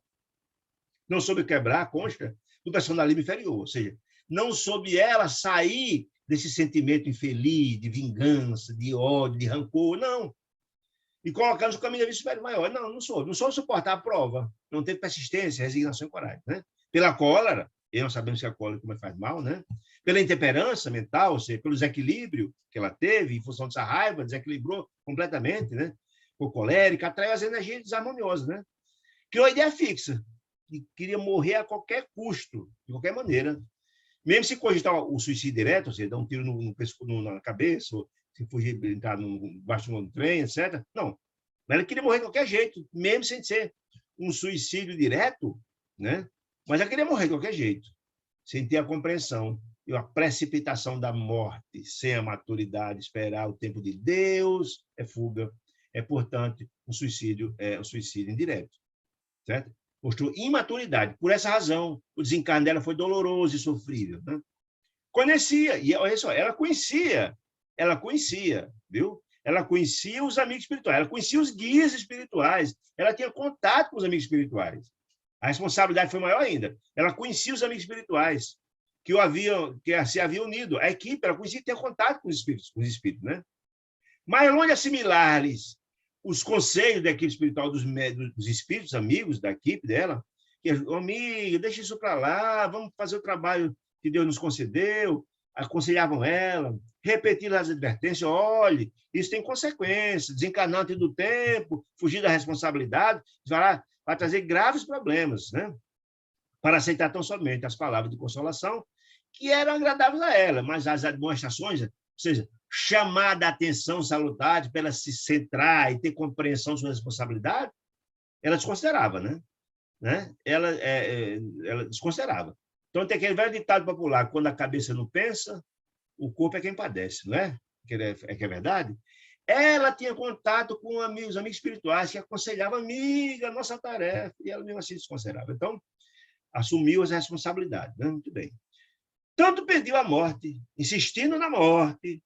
Não soube quebrar a concha do personalismo inferior, ou seja, não soube ela sair desse sentimento infeliz, de vingança, de ódio, de rancor, não. e colocando o caminho da vida superior maior. Não, não sou suportar a prova, não teve persistência, resignação e coragem, né? Pela cólera, e nós sabemos que a cólera como faz mal, né? Pela intemperança mental, ou seja, pelo desequilíbrio que ela teve, em função dessa raiva, desequilibrou completamente, né? Por colérica, atraiu as energias desarmoniosas, né? Criou a ideia fixa, que queria morrer a qualquer custo, de qualquer maneira. Mesmo se cogitar o suicídio direto, ou seja, dar um tiro na cabeça, ou se fugir, entrar embaixo de um trem, etc. Não. Mas ela queria morrer de qualquer jeito, mesmo sem ser um suicídio direto, né? Mas ela queria morrer de qualquer jeito, sem ter a compreensão e a precipitação da morte, sem a maturidade, esperar o tempo de Deus, é fuga. É, portanto, um suicídio indireto, certo? Mostrou imaturidade. Por essa razão, o desencarne dela foi doloroso e sofrível, né? Conhecia, e olha só, ela conhecia, viu? Ela conhecia os amigos espirituais, ela conhecia os guias espirituais, ela tinha contato com os amigos espirituais. A responsabilidade foi maior ainda. Ela conhecia os amigos espirituais que se haviam unido. A equipe, ela conhecia e tinha contato com os espíritos, né? Mas longe de assimilar-lhes os conselhos da equipe espiritual dos espíritos amigos da equipe dela, que, amiga, deixa isso para lá, vamos fazer o trabalho que Deus nos concedeu, aconselhavam ela, repetiram as advertências, olhe, isso tem consequências, desencarnar antes do tempo, fugir da responsabilidade, vai trazer graves problemas, né? Para aceitar tão somente as palavras de consolação, que eram agradáveis a ela, mas as admoestações, ou seja, chamar da atenção salutar para ela se centrar e ter compreensão de sua responsabilidade, ela desconsiderava, né? Ela desconsiderava. Então, tem aquele velho ditado popular, quando a cabeça não pensa, o corpo é quem padece, não é? Que é verdade? Ela tinha contato com os amigos espirituais que aconselhavam, amiga, nossa tarefa, e ela mesmo assim desconsiderava. Então, assumiu as responsabilidades, né? Muito bem. Tanto pediu a morte, insistindo na morte,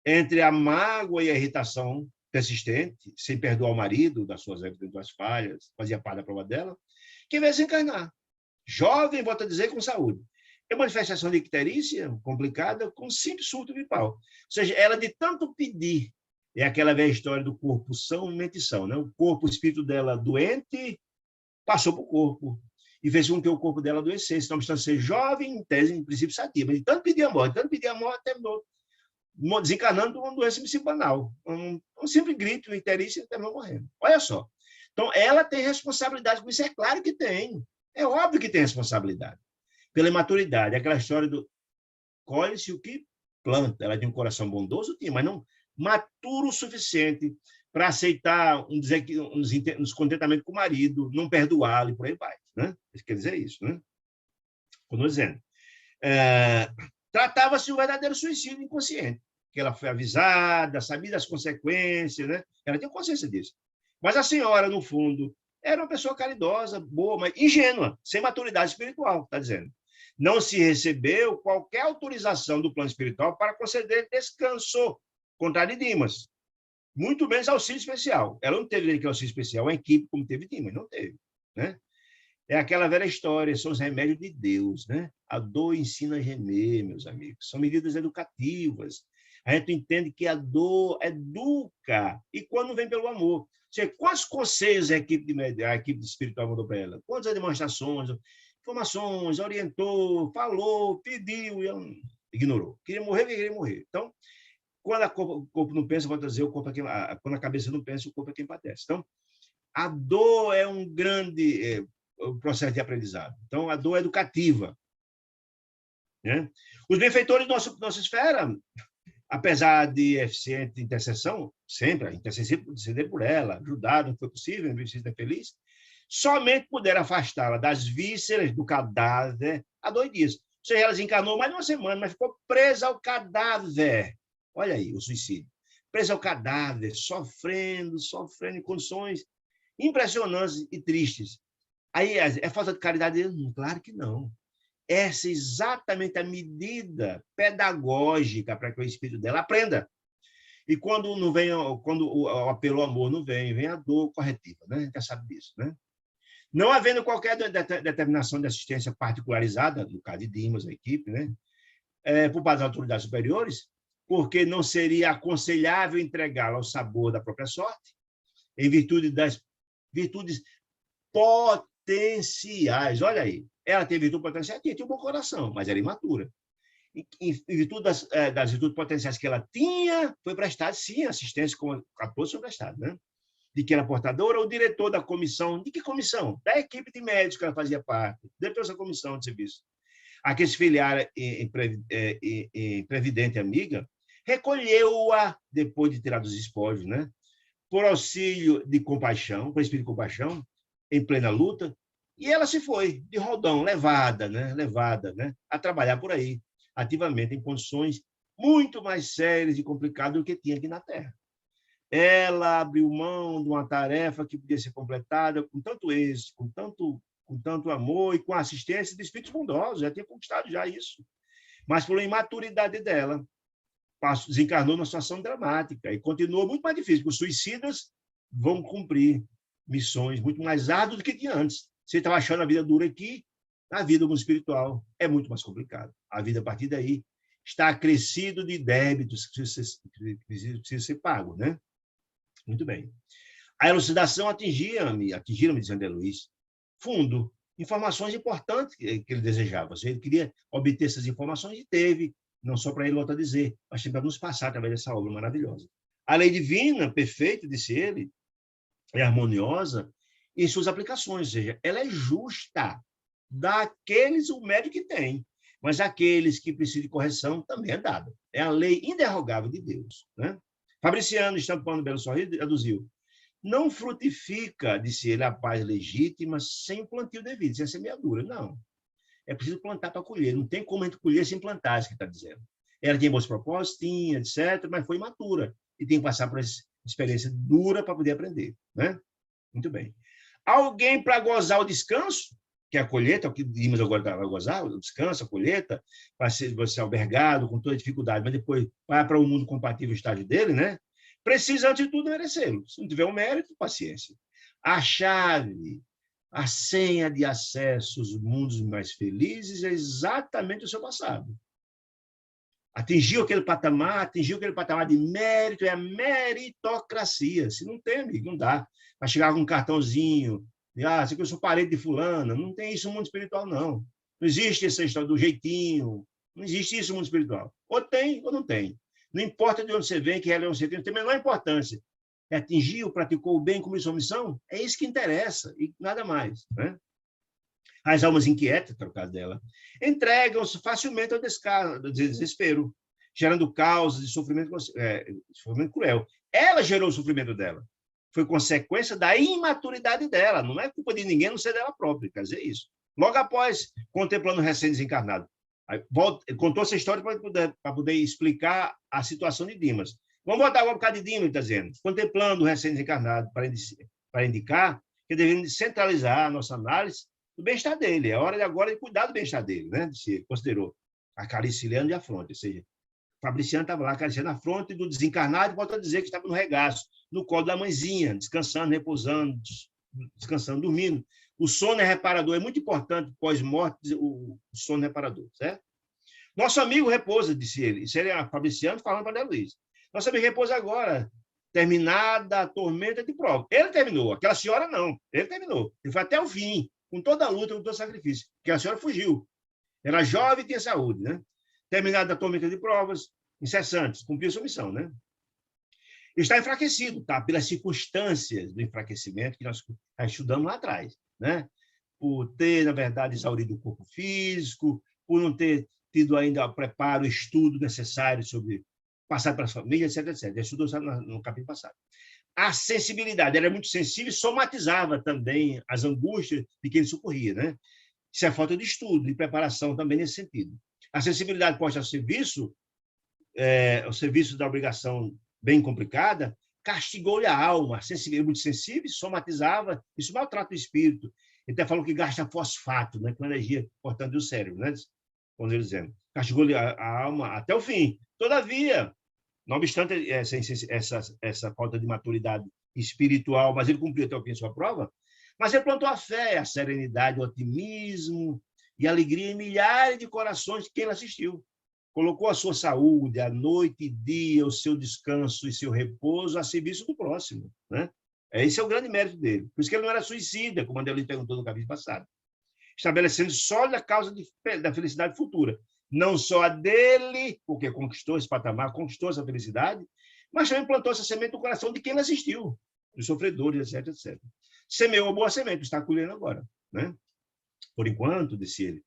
entre a mágoa e a irritação persistente, sem perdoar o marido das suas eventuais falhas, fazia parte da prova dela, que veio se encarnar. Jovem, volto a dizer, com saúde. É uma manifestação de icterícia complicada com simples surto gripal. Ou seja, ela de tanto pedir, é aquela velha história do corpo são e mente são, né? O corpo, o espírito dela doente, passou para o corpo e fez com que o corpo dela adoecesse. Não obstante ser jovem, em tese, em princípio, sativa. De tanto pedir a morte, terminou desencarnando de uma doença banal. Um simples grito, icterícia, terminou morrendo. Olha só. Então, ela tem responsabilidade com isso. É claro que tem. É óbvio que tem responsabilidade. Pela imaturidade. Aquela história do colhe-se o que planta. Ela tinha um coração bondoso, tinha, mas não maturo o suficiente para aceitar um descontentamento com o marido, não perdoá-lo e por aí vai. Né? Isso quer dizer isso, né? Como dizendo. Tratava-se de um verdadeiro suicídio inconsciente, que ela foi avisada, sabia das consequências, né? Ela tinha consciência disso. Mas a senhora, no fundo, era uma pessoa caridosa, boa, mas ingênua, sem maturidade espiritual, está dizendo. Não se recebeu qualquer autorização do plano espiritual para conceder descanso, contrário de Dimas. Muito menos auxílio especial. Ela não teve aquele auxílio especial, a equipe como teve Dimas, não teve, né? É aquela velha história, são os remédios de Deus, né? A dor ensina a gemer, meus amigos. São medidas educativas. A gente entende que a dor educa, e quando vem pelo amor. Seja, quais conselhos a equipe espiritual mandou para ela? Quantas demonstrações, informações, orientou, falou, pediu, e ela ignorou. Queria morrer. Então, quando o corpo não pensa, vou dizer, quando a cabeça não pensa, o corpo é quem padece. Então, a dor é um grande processo de aprendizado. Então, a dor é educativa. Né? Os benfeitores da nossa esfera, apesar de eficiente intercessão, sempre interceder por ela, ajudar, não foi possível, não foi feliz, somente puderam afastá-la das vísceras do cadáver há 2 dias. Ou seja, ela desencarnou mais de uma semana, mas ficou presa ao cadáver. Olha aí, o suicídio. Presa ao cadáver, sofrendo em condições impressionantes e tristes. Aí, é falta de caridade? Claro que não. Essa é exatamente a medida pedagógica para que o espírito dela aprenda. E quando o apelo ao amor não vem a dor corretiva, né? A gente já sabe disso, né? Não havendo qualquer determinação de assistência particularizada, no caso de Dimas, a equipe, né? Por parte das autoridades superiores, porque não seria aconselhável entregá-la ao sabor da própria sorte, em virtude das virtudes potenciais. Olha aí, ela tem virtude potencial, tinha um bom coração, mas era imatura. Em virtude das virtudes potenciais que ela tinha, foi prestado, sim, assistência, como a todos foi prestado, né? De que era portadora, o diretor da comissão. De que comissão? Da equipe de médicos que ela fazia parte, depois da comissão de serviço. Aqueles filiares em Previdente Amiga, recolheu-a depois de tirar dos espólios, né? Por auxílio de compaixão, por espírito de compaixão, em plena luta, e ela se foi, de rodão, levada, né? A trabalhar por aí, ativamente, em condições muito mais sérias e complicadas do que tinha aqui na Terra. Ela abriu mão de uma tarefa que podia ser completada com tanto êxito, com tanto amor e com a assistência de espíritos bondosos, já tinha conquistado já isso. Mas pela imaturidade dela, desencarnou numa situação dramática e continuou muito mais difícil, porque os suicidas vão cumprir missões muito mais árduas do que tinha antes. Você estava achando a vida dura aqui, a vida no espiritual é muito mais complicada. A vida, a partir daí, está acrescido de débitos que precisam ser pagos, né? Muito bem. A elucidação atingiram-me, diz André Luiz, fundo, informações importantes que ele desejava. Ele queria obter essas informações e teve, não só para ele voltar a dizer, mas também para nos passar através dessa obra maravilhosa. A lei divina, perfeita, disse ele, é harmoniosa em suas aplicações, ou seja, ela é justa daqueles o mérito que tem, mas aqueles que precisam de correção também é dada. É a lei inderrogável de Deus, né? Fabriciano, estampando belo sorriso, traduziu: não frutifica, disse ele, a paz legítima sem plantio devido, sem semeadura. Não. É preciso plantar para colher. Não tem como a gente colher sem plantar, isso que está dizendo. Ela tinha bons propósitos, tinha, etc., mas foi imatura. E tem que passar por essa experiência dura para poder aprender, né? Muito bem. Alguém para gozar o descanso, que é a colheita, o que Dimas agora vai gozar, o descanso, a colheita, para ser você albergado com toda dificuldade, mas depois vai para o mundo compatível, o estágio dele, né? Precisa, antes de tudo, merecê-lo. Se não tiver o mérito, paciência. A chave, a senha de acesso aos mundos mais felizes é exatamente o seu passado. Atingiu aquele patamar de mérito, é a meritocracia. Se não tem, amigo, não dá. Vai chegar com um cartãozinho, sei que eu sou parente de fulana, não tem isso no mundo espiritual, não. Não existe essa história do jeitinho, não existe isso no mundo espiritual. Ou tem ou não tem. Não importa de onde você vem, que religião você tem, não tem a menor importância. Atingiu, praticou o bem, cumpriu sua missão, é isso que interessa, e nada mais, né? As almas inquietas, que é o caso dela, entregam-se facilmente ao desespero, gerando causas de sofrimento cruel. Ela gerou o sofrimento dela. Foi consequência da imaturidade dela. Não é culpa de ninguém, não ser dela própria, quer dizer isso. Logo após, contemplando o recém-desencarnado. Contou essa história para poder explicar a situação de Dimas. Vamos voltar agora um bocado de Dimas, está dizendo. Contemplando o recém-desencarnado para indicar que devemos centralizar a nossa análise do bem-estar dele. É hora de agora de cuidar do bem-estar dele, né? Ele considerou acariciando e a fronte, ou seja, Fabriciano estava lá acariciando a fronte do desencarnado e volta a dizer que estava no regaço, no colo da mãezinha, descansando, repousando, descansando, dormindo. O sono é reparador, é muito importante, pós-morte, o sono reparador, certo? Nosso amigo repousa, disse ele. Isso ele é Fabriciano falando para André Luiz. Nosso amigo repousa agora, terminada a tormenta de prova. Ele terminou, aquela senhora não. Ele terminou. Ele foi até o fim, com toda a luta, com todo o sacrifício. Porque a senhora fugiu. Era jovem e tinha saúde, né? Terminada a tormenta de provas incessantes, cumpriu sua missão, né? Está enfraquecido, tá? Pelas circunstâncias do enfraquecimento que nós estudamos lá atrás, né? Por ter, na verdade, exaurido o corpo físico, por não ter tido ainda o preparo, o estudo necessário sobre passar para as famílias, etc, etc. Já estudou no capítulo passado. A sensibilidade, ela é muito sensível e somatizava também as angústias de quem socorria, né? Isso é falta de estudo, de preparação também nesse sentido. A sensibilidade posta ao serviço da obrigação bem complicada, castigou-lhe a alma, muito sensível, somatizava, isso maltrata o espírito. Ele até falou que gasta fosfato, né, com energia importante do cérebro, né? Quando ele dizendo, castigou-lhe a alma até o fim. Todavia, não obstante essa falta de maturidade espiritual, mas ele cumpriu até o fim sua prova, mas ele plantou a fé, a serenidade, o otimismo e a alegria em milhares de corações de quem ele assistiu. Colocou a sua saúde, a noite e dia, o seu descanso e seu repouso a serviço do próximo, né? Esse é o grande mérito dele. Por isso que ele não era suicida, como a André Luiz perguntou no capítulo passado. Estabelecendo sólida causa da felicidade futura. Não só a dele, porque conquistou esse patamar, conquistou essa felicidade, mas também plantou essa semente no coração de quem ele assistiu, dos sofredores, etc, etc. Semeou a boa semente, está colhendo agora. Né? Por enquanto, disse ele,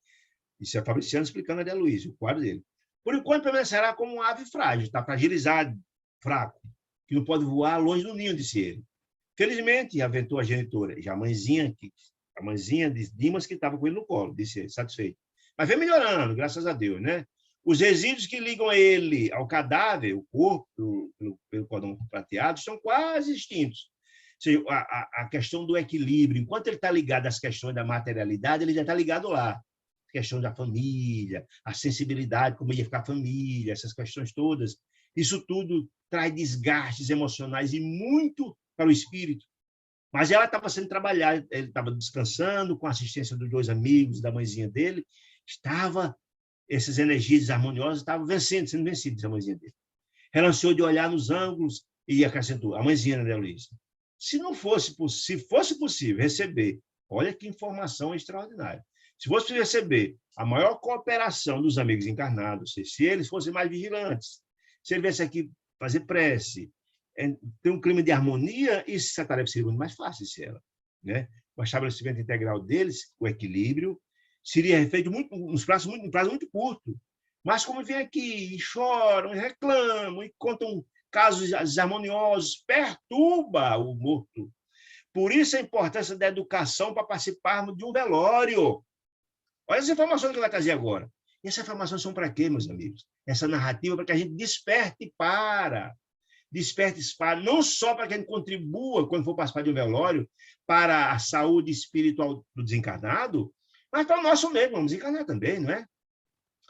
isso é Fabriciano explicando a André Luiz, o quadro dele. Por enquanto, permanecerá como uma ave frágil, está fragilizado, fraco, que não pode voar longe do ninho, disse ele. Felizmente, aventou a genitora, já a mãezinha de Dimas, que estava com ele no colo, disse ele, satisfeito. Mas vem melhorando, graças a Deus, né? Os resíduos que ligam ele ao cadáver, o corpo, pelo cordão prateado, são quase extintos. Ou seja, a questão do equilíbrio, enquanto ele está ligado às questões da materialidade, ele já está ligado lá. A questão da família, a sensibilidade, como ia ficar a família, essas questões todas. Isso tudo traz desgastes emocionais e muito para o espírito. Mas ela estava sendo trabalhada, ele estava descansando com a assistência dos 2 amigos, da mãezinha dele, essas energias harmoniosas estavam sendo vencidas, a mãezinha dele. Relanceou de olhar nos ângulos e acrescentou, a mãezinha da André Luiz, se fosse possível receber, olha que informação extraordinária, se fosse possível receber a maior cooperação dos amigos encarnados, se eles fossem mais vigilantes, se ele viesse aqui fazer prece, ter um clima de harmonia, isso essa tarefa seria muito mais fácil, se ela, né? O estabelecimento integral deles, o equilíbrio, seria feito um prazo muito curto. Mas como vem aqui e choram, e reclamam, e contam casos desarmoniosos, perturba o morto. Por isso a importância da educação para participarmos de um velório. Olha as informações que ele vai trazer agora. E essas informações são para quê, meus amigos? Essa narrativa para que a gente desperte para, não só para que a gente contribua, quando for participar de um velório, para a saúde espiritual do desencarnado, mas para o nosso mesmo, vamos encarnar também, não é?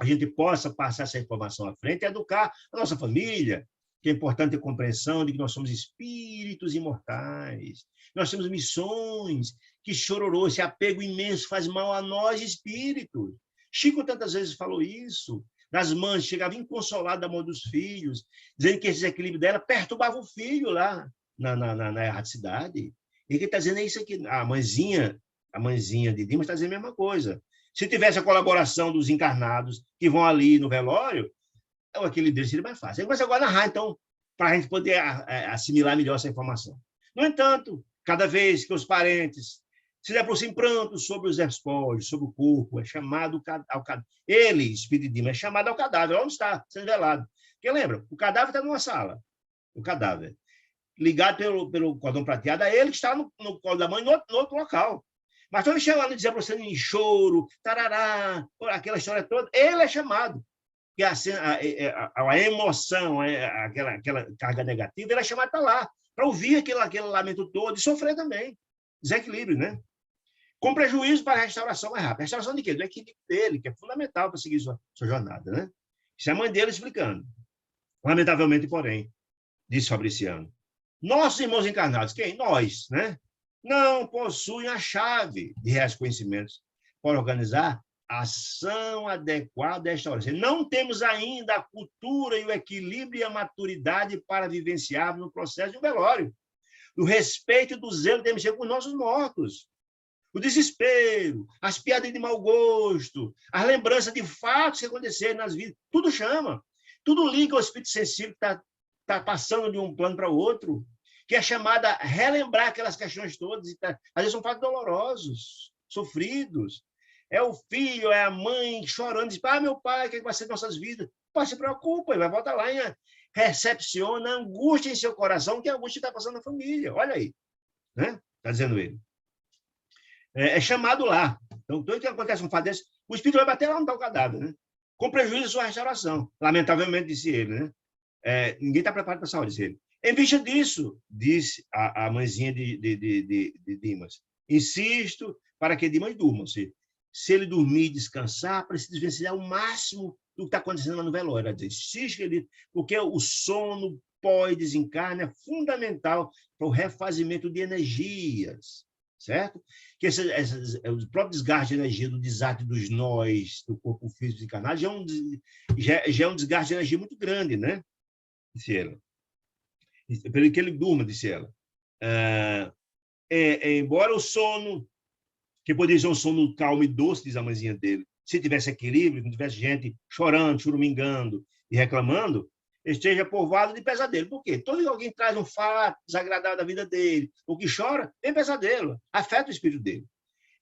A gente possa passar essa informação à frente e educar a nossa família, que é importante a compreensão de que nós somos espíritos imortais, nós temos missões, que chororô, esse apego imenso faz mal a nós, espíritos. Chico tantas vezes falou isso, das mães, chegava inconsolada da mão dos filhos, dizendo que esse desequilíbrio dela perturbava o filho lá na erraticidade. E quem está dizendo é isso aqui, a mãezinha de Dimas está dizendo a mesma coisa. Se tivesse a colaboração dos encarnados que vão ali no velório, o equilíbrio seria mais fácil. Ele começa agora a narrar, então, para a gente poder assimilar melhor essa informação. No entanto, cada vez que os parentes se debruçam em pranto sobre os espólios, sobre o corpo, é chamado ao cadáver. Ele, espírito de Dimas, é chamado ao cadáver. Onde está? Sendo velado. Porque lembra, o cadáver está numa sala. O cadáver. Ligado pelo cordão prateado, é ele que está no colo da mãe, no outro local. Mas estão chamando de debruçando em choro, tarará, aquela história toda. Ele é chamado. Que a emoção, aquela carga negativa, ele é chamado para lá, para ouvir aquele lamento todo e sofrer também. Desequilíbrio, né? Com prejuízo para a restauração mais rápida. Restauração de quê? Do equilíbrio dele, que é fundamental para seguir sua jornada, né? Isso é a mãe dele explicando. Lamentavelmente, porém, disse Fabriciano, nossos irmãos encarnados, quem? Nós, né? Não possuem a chave de reais conhecimentos para organizar a ação adequada a esta hora. Não temos ainda a cultura e o equilíbrio e a maturidade para vivenciar no processo de um velório. O respeito e do zelo devemos ser com os nossos mortos. O desespero, as piadas de mau gosto, as lembranças de fatos que aconteceram nas vidas, tudo chama. Tudo liga ao espírito sensível que está passando de um plano para o outro, que é chamada a relembrar aquelas questões todas. Às vezes são fatos dolorosos, sofridos. É o filho, é a mãe chorando, diz, meu pai, o que vai ser de nossas vidas? O pai se preocupa, ele vai voltar lá e recepciona a angústia em seu coração, que a angústia está passando na família. Olha aí, né? Está dizendo ele. É chamado lá. Então, tudo que acontece com um fato desse, o espírito vai bater lá no tal cadáver, né? Com prejuízo de sua restauração. Lamentavelmente, disse ele, né? Ninguém está preparado para essa hora, disse ele. Em vista disso, disse a mãezinha de Dimas, insisto para que Dimas durma. Se ele dormir e descansar, precisa desvencilhar o máximo do que está acontecendo lá no velório. Ela diz, porque o sono pós-desencarne é fundamental para o refazimento de energias, certo? Que o próprio desgaste de energia do desate dos nós do corpo físico desencarnado já é um desgaste de energia muito grande, né? Disse ela. Pelo que ele durma, disse ela. embora o sono, que poderia ser um sono calmo e doce, diz a mãezinha dele, se tivesse equilíbrio, não tivesse gente chorando, churumingando e reclamando, esteja povoado de pesadelo. Por quê? Todo alguém traz um fato desagradável da vida dele, o que chora, tem pesadelo, afeta o espírito dele.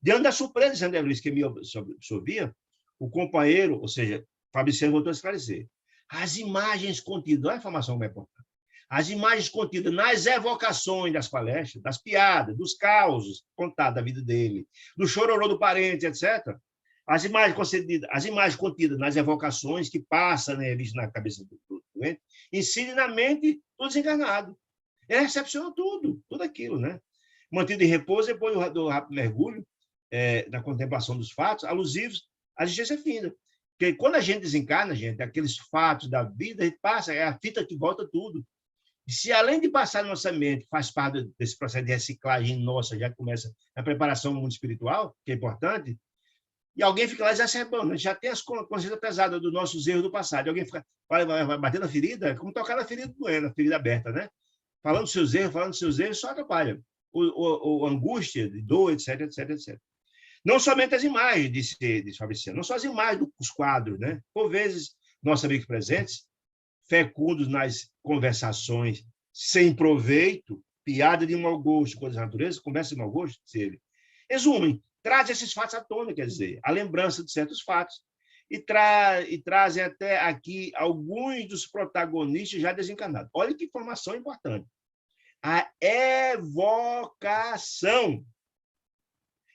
Diante da surpresa de André Luiz, que me absorvia, o companheiro, ou seja, Fabriciano voltou a esclarecer. As imagens contidas, olha a informação que é importante, as imagens contidas nas evocações das palestras, das piadas, dos causos contados da vida dele, do chororô do parente, etc., as imagens contidas nas evocações que passam, né, na cabeça do doente, incidem na mente do desencarnado. Ele recepciona tudo aquilo, né? Mantido em repouso depois do rápido mergulho na contemplação dos fatos alusivos à existência fina. Porque quando a gente desencarna, gente, aqueles fatos da vida, a gente passa, é a fita que volta tudo. E se, além de passar na nossa mente, faz parte desse processo de reciclagem nossa, já começa a preparação do mundo espiritual, que é importante, e alguém fica lá exacerbando, já tem as consciências pesadas dos nossos erros do passado, e alguém vai bater na ferida, como tocar na ferida doendo, na ferida aberta, né? Falando dos seus erros, só atrapalha. O angústia, de dor, etc, etc, etc. Não somente as imagens, disse Fabriciano, não só as imagens dos quadros, né? Por vezes, nossos amigos presentes, fecundos nas conversações sem proveito, piada de mau gosto, coisas da natureza, conversa de mau gosto, disse ele, resumem, trazem esses fatos à tona, quer dizer, a lembrança de certos fatos, e trazem até aqui alguns dos protagonistas já desencarnados. Olha que informação importante. A evocação.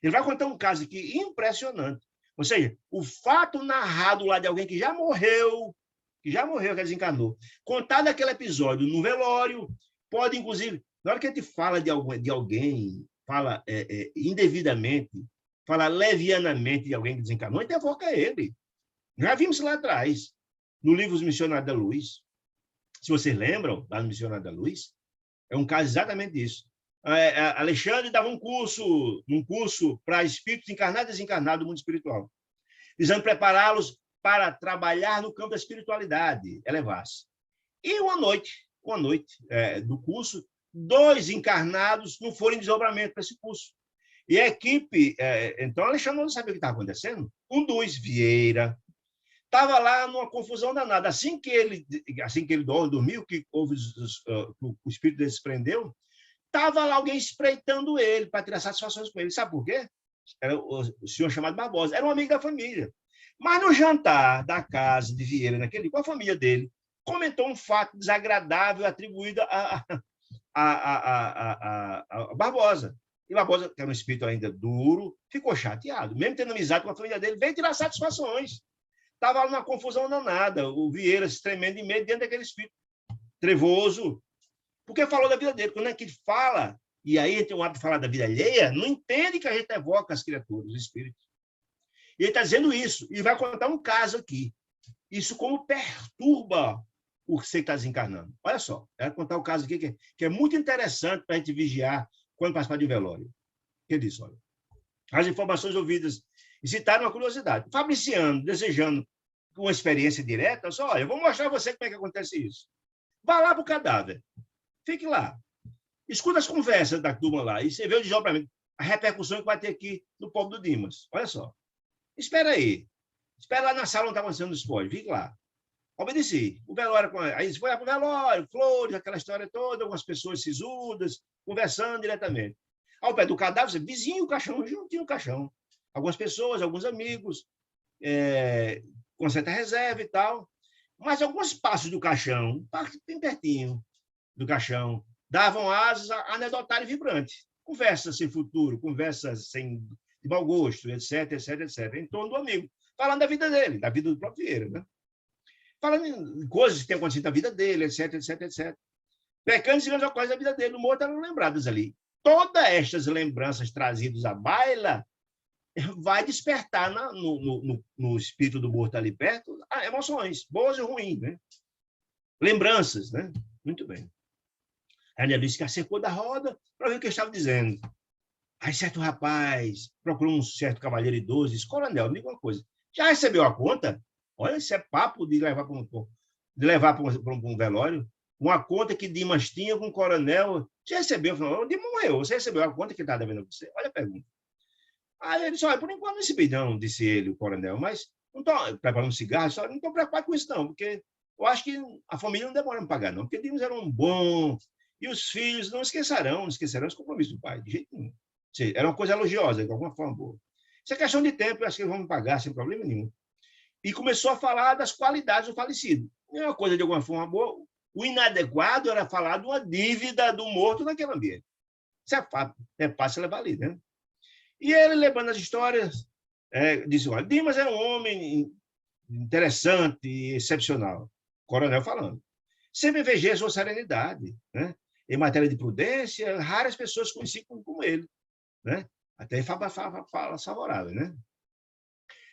Ele vai contar um caso aqui impressionante. Ou seja, o fato narrado lá de alguém que já morreu, que desencarnou, contado aquele episódio no velório, pode, inclusive, na hora que a gente fala de alguém, fala indevidamente, fala levianamente de alguém que desencarnou, a gente evoca ele. Já vimos lá atrás, no livro Os Missionários da Luz. Se vocês lembram, lá no Missionário da Luz, é um caso exatamente disso. Alexandre dava um curso para espíritos encarnados e desencarnados do mundo espiritual, visando prepará-los para trabalhar no campo da espiritualidade, elevar-se. E uma noite do curso, 2 encarnados não foram em desdobramento para esse curso. E a equipe, então Alexandre não sabia o que estava acontecendo. Um dos, Vieira, estava lá numa confusão danada. Assim que ele dormiu, que o espírito dele se prendeu, estava lá alguém espreitando ele para tirar satisfações com ele. Sabe por quê? Era o senhor chamado Barbosa. Era um amigo da família. Mas no jantar da casa de Vieira, com a família dele, comentou um fato desagradável atribuído a Barbosa. E Barbosa, que era um espírito ainda duro, ficou chateado. Mesmo tendo amizade com a família dele, veio tirar satisfações. Estava numa confusão danada. O Vieira se tremendo de medo diante daquele espírito trevoso. Porque falou da vida dele. Quando é que ele fala, e aí tem um hábito de falar da vida alheia, não entende que a gente evoca as criaturas, os espíritos. E ele está dizendo isso. E vai contar um caso aqui. Isso como perturba o que você está desencarnando. Olha só. Vai contar um caso aqui que é muito interessante para a gente vigiar quando participar de velório. Ele disse, olha, as informações ouvidas incitaram a curiosidade. Fabriciano, desejando uma experiência direta, só, olha, eu vou mostrar a você como é que acontece isso. Vá lá para o cadáver. Fique lá. Escuta as conversas da turma lá e você vê o desdobramento, a repercussão que vai ter aqui no povo do Dimas. Olha só. Espera aí. Espera lá na sala onde está acontecendo o spoiler. Fique lá. Obedeci. O velório, aí foi lá para o velório, flores, aquela história toda, algumas pessoas sisudas, conversando diretamente. Ao pé do cadáver, vizinho o caixão, juntinho o caixão. Algumas pessoas, alguns amigos, com certa reserva e tal. Mas alguns passos do caixão, bem pertinho do caixão, davam asas a anedotário vibrante. Conversas sem futuro, conversas de mau gosto, etc, etc, etc, em torno do amigo. Falando da vida dele, da vida do próprio Vieira, né? Falando em coisas que têm acontecido na vida dele, etc, etc, etc. Pecados e grandes coisas da vida dele. O morto eram lembradas ali. Todas estas lembranças trazidas à baila vai despertar no espírito do morto ali perto emoções, boas e ruins, né? Lembranças, né? Muito bem. Aí ele disse que acercou da roda para ver o que eu estava dizendo. Aí certo rapaz procurou um certo cavalheiro idoso e disse, coronel, me diga uma coisa, já recebeu a conta? Olha, isso é papo de levar para um velório. Uma conta que Dimas tinha com o coronel Você recebeu? Falou, o Dimas morreu. Você recebeu a conta que está devendo a você? Olha a pergunta. Aí ele disse, olha, por enquanto não recebi não, disse ele, o coronel, mas não estou preparando um cigarro, só não estou preocupado com isso não, porque eu acho que a família não demora a pagar não, porque Dimas era um bom, e os filhos não esquecerão os compromissos do pai, de jeito nenhum. Era uma coisa elogiosa, de alguma forma boa. Isso é questão de tempo, eu acho que eles vão me pagar sem problema nenhum. E começou a falar das qualidades do falecido. É uma coisa de alguma forma boa. O inadequado era falar de uma dívida do morto naquele ambiente. Isso é fato, é fácil levar ali, né? E ele, levando as histórias, disse, olha, Dimas era um homem interessante e excepcional. Coronel falando. Sempre vejei sua serenidade, né? Em matéria de prudência, raras pessoas conheciam como ele, né? Até fala favorável, né?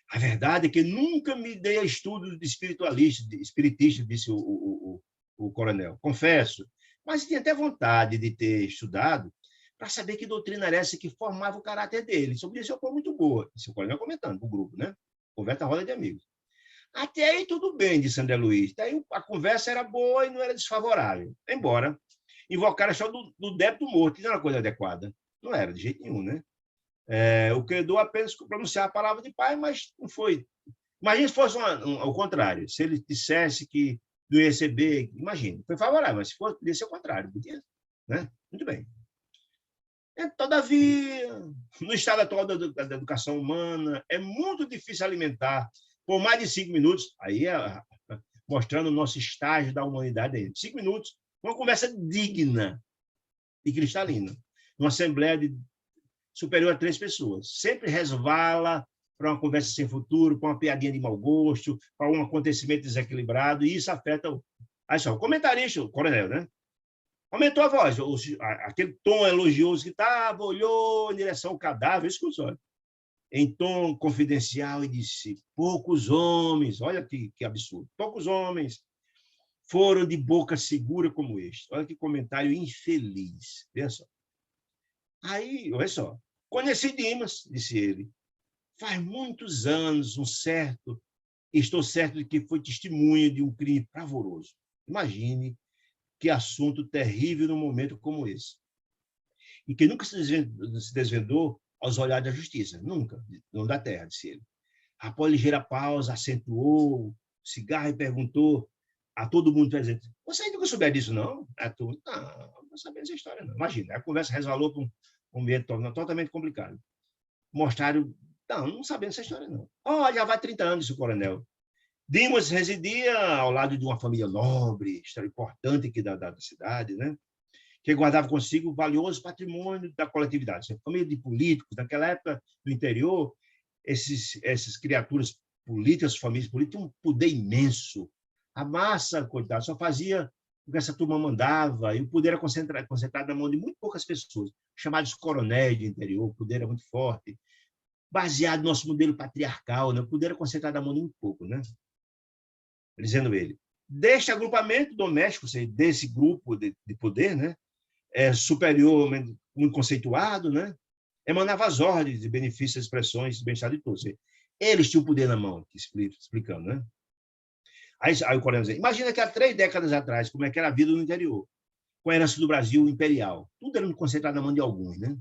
A verdade é que nunca me dei a estudo de espiritista, disse o coronel. Confesso, mas tinha até vontade de ter estudado para saber que doutrina era essa que formava o caráter dele. Sobre isso, foi muito boa. Esse o coronel comentando para o grupo, né? Conversa roda de amigos. Até aí tudo bem, disse André Luiz. Daí a conversa era boa e não era desfavorável. Embora invocaram só do débito morto, que não era coisa adequada. Não era, de jeito nenhum, né? O credor apenas pronunciar a palavra de pai, mas não foi. Imagina se fosse ao contrário. Se ele dissesse que não ia receber, imagina, foi favorável, mas se fosse, podia ser o contrário. Podia, né? Muito bem. Todavia, no estado atual da educação humana, é muito difícil alimentar por mais de 5 minutos, aí mostrando o nosso estágio da humanidade aí, 5 minutos, uma conversa digna e cristalina, uma assembleia superior a 3 pessoas. Sempre resvala para uma conversa sem futuro, para uma piadinha de mau gosto, para um acontecimento desequilibrado, e isso afeta Aí só, o comentarista, o coronel, né? Aumentou a voz, aquele tom elogioso que estava, olhou em direção ao cadáver, escutou, em tom confidencial, e disse, poucos homens, olha que absurdo, poucos homens foram de boca segura como este. Olha que comentário infeliz, veja só. Aí, olha só, conheci Dimas, disse ele, faz muitos anos, estou certo de que foi testemunha de um crime pavoroso. Imagine que assunto terrível num momento como esse. E que nunca se desvendou aos olhares da justiça. Nunca, não da terra, disse ele. Após ligeira pausa, acentuou o cigarro e perguntou a todo mundo presente, você nunca souber disso, não? A turma, não sabia dessa história, não. Imagina, a conversa resvalou para um ambiente totalmente complicado. Mostraram, não sabia dessa história, não. Já vai 30 anos, disse o coronel. Dimas residia ao lado de uma família nobre, importante aqui da cidade, né? Que guardava consigo valioso patrimônio da coletividade. Família de políticos, naquela época, do interior, essas criaturas políticas, famílias políticas, tinham um poder imenso. A massa, coitada, só fazia o que essa turma mandava, e o poder era concentrado na mão de muito poucas pessoas, chamados coronéis de interior, o poder era muito forte, baseado no nosso modelo patriarcal, né? O poder era concentrado na mão de muito pouco, né? Dizendo ele, deste agrupamento doméstico, desse grupo de poder, né, superior, muito conceituado, né, emanava as ordens de benefícios, expressões, bem-estar de todos. Eles tinham o poder na mão, explicando, né? Aí o coronel dizia, imagina que há 3 décadas atrás, como é que era a vida no interior, com a herança do Brasil imperial. Tudo era concentrado na mão de alguns, né?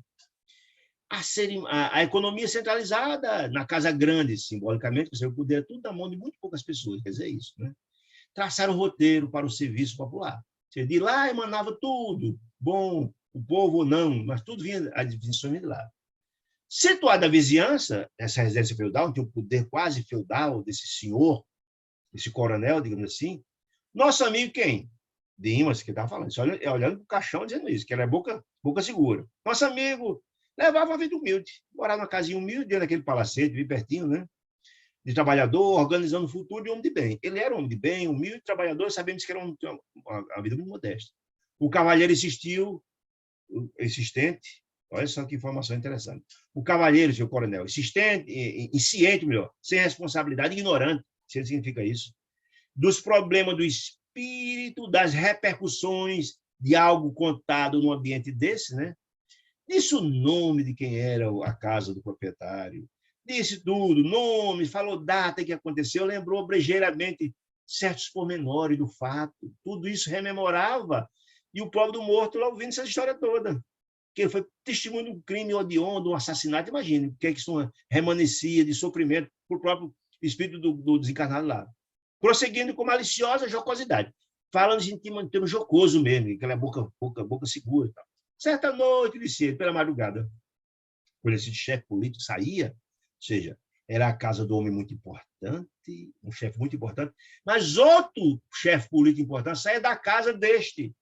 A economia centralizada na casa grande, simbolicamente, o poder tudo na mão de muito poucas pessoas, quer dizer isso, né? Traçaram o roteiro para o serviço popular. De lá emanava tudo, bom, o povo ou não, mas tudo vinha, a definição de lá. Situada a vizinhança, essa residência feudal, tinha um poder quase feudal desse senhor, desse coronel, digamos assim, nosso amigo quem? Dimas, que estava falando, olhando para o caixão dizendo isso, que era boca segura. Nosso amigo levava uma vida humilde, morava numa casinha humilde, dentro daquele palacete, bem pertinho, né? De trabalhador, organizando o futuro de homem de bem. Ele era um homem de bem, humilde, trabalhador, sabemos que era uma vida muito modesta. O cavalheiro insistente, olha só que informação interessante. O cavalheiro, seu coronel, insciente, melhor, sem responsabilidade, ignorante, se significa isso, dos problemas do espírito, das repercussões de algo contado num ambiente desse, né? Disse o nome de quem era a casa do proprietário, disse tudo, nome, falou data que aconteceu, lembrou brejeiramente certos pormenores do fato. Tudo isso rememorava e o pobre do morto lá ouvindo essa história toda. Que ele foi testemunho de um crime hediondo, de um assassinato. Imagine o que é que isso remanescia de sofrimento para o próprio espírito do desencarnado lá. Prosseguindo com maliciosa jocosidade, falando em termo jocoso mesmo, aquela boca segura. Tal. Certa noite, disse ele, pela madrugada, quando esse chefe político saía, ou seja, era a casa do homem muito importante, um chefe muito importante, mas outro chefe político importante saía da casa deste,